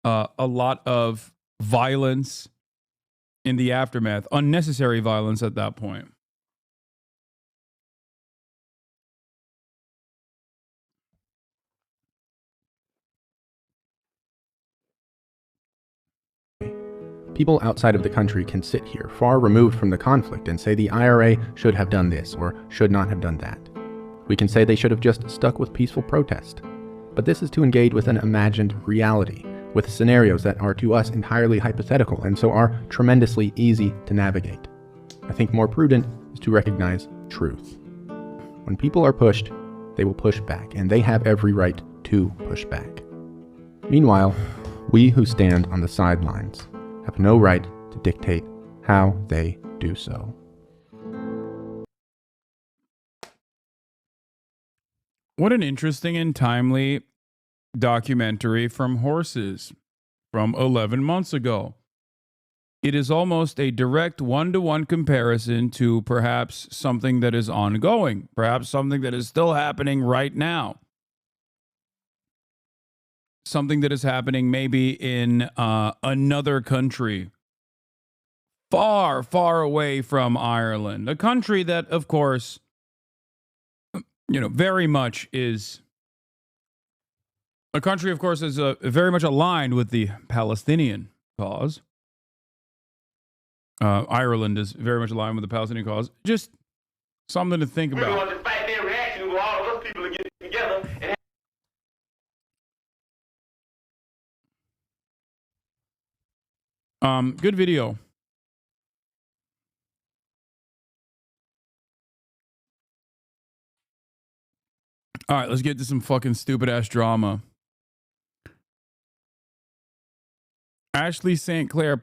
a lot of violence in the aftermath, unnecessary violence at that point. People outside of the country can sit here, far removed from the conflict, and say the IRA should have done this or should not have done that. We can say they should have just stuck with peaceful protest. But this is to engage with an imagined reality, with scenarios that are to us entirely hypothetical and so are tremendously easy to navigate. I think more prudent is to recognize truth. When people are pushed, they will push back, and they have every right to push back. Meanwhile, we who stand on the sidelines have no right to dictate how they do so. What an interesting and timely documentary from Horses from 11 months ago. It is almost a direct one-to-one comparison to perhaps something that is ongoing, perhaps something that is still happening right now. Something that is happening maybe in another country, far, far away from Ireland. A country that, of course, very much is... A country, of course, is very much aligned with the Palestinian cause. Ireland is very much aligned with the Palestinian cause. Just something to think about. We're going to fight their reaction with all of those people to get together and good video. All right, let's get to some fucking stupid ass drama. Ashley St. Clair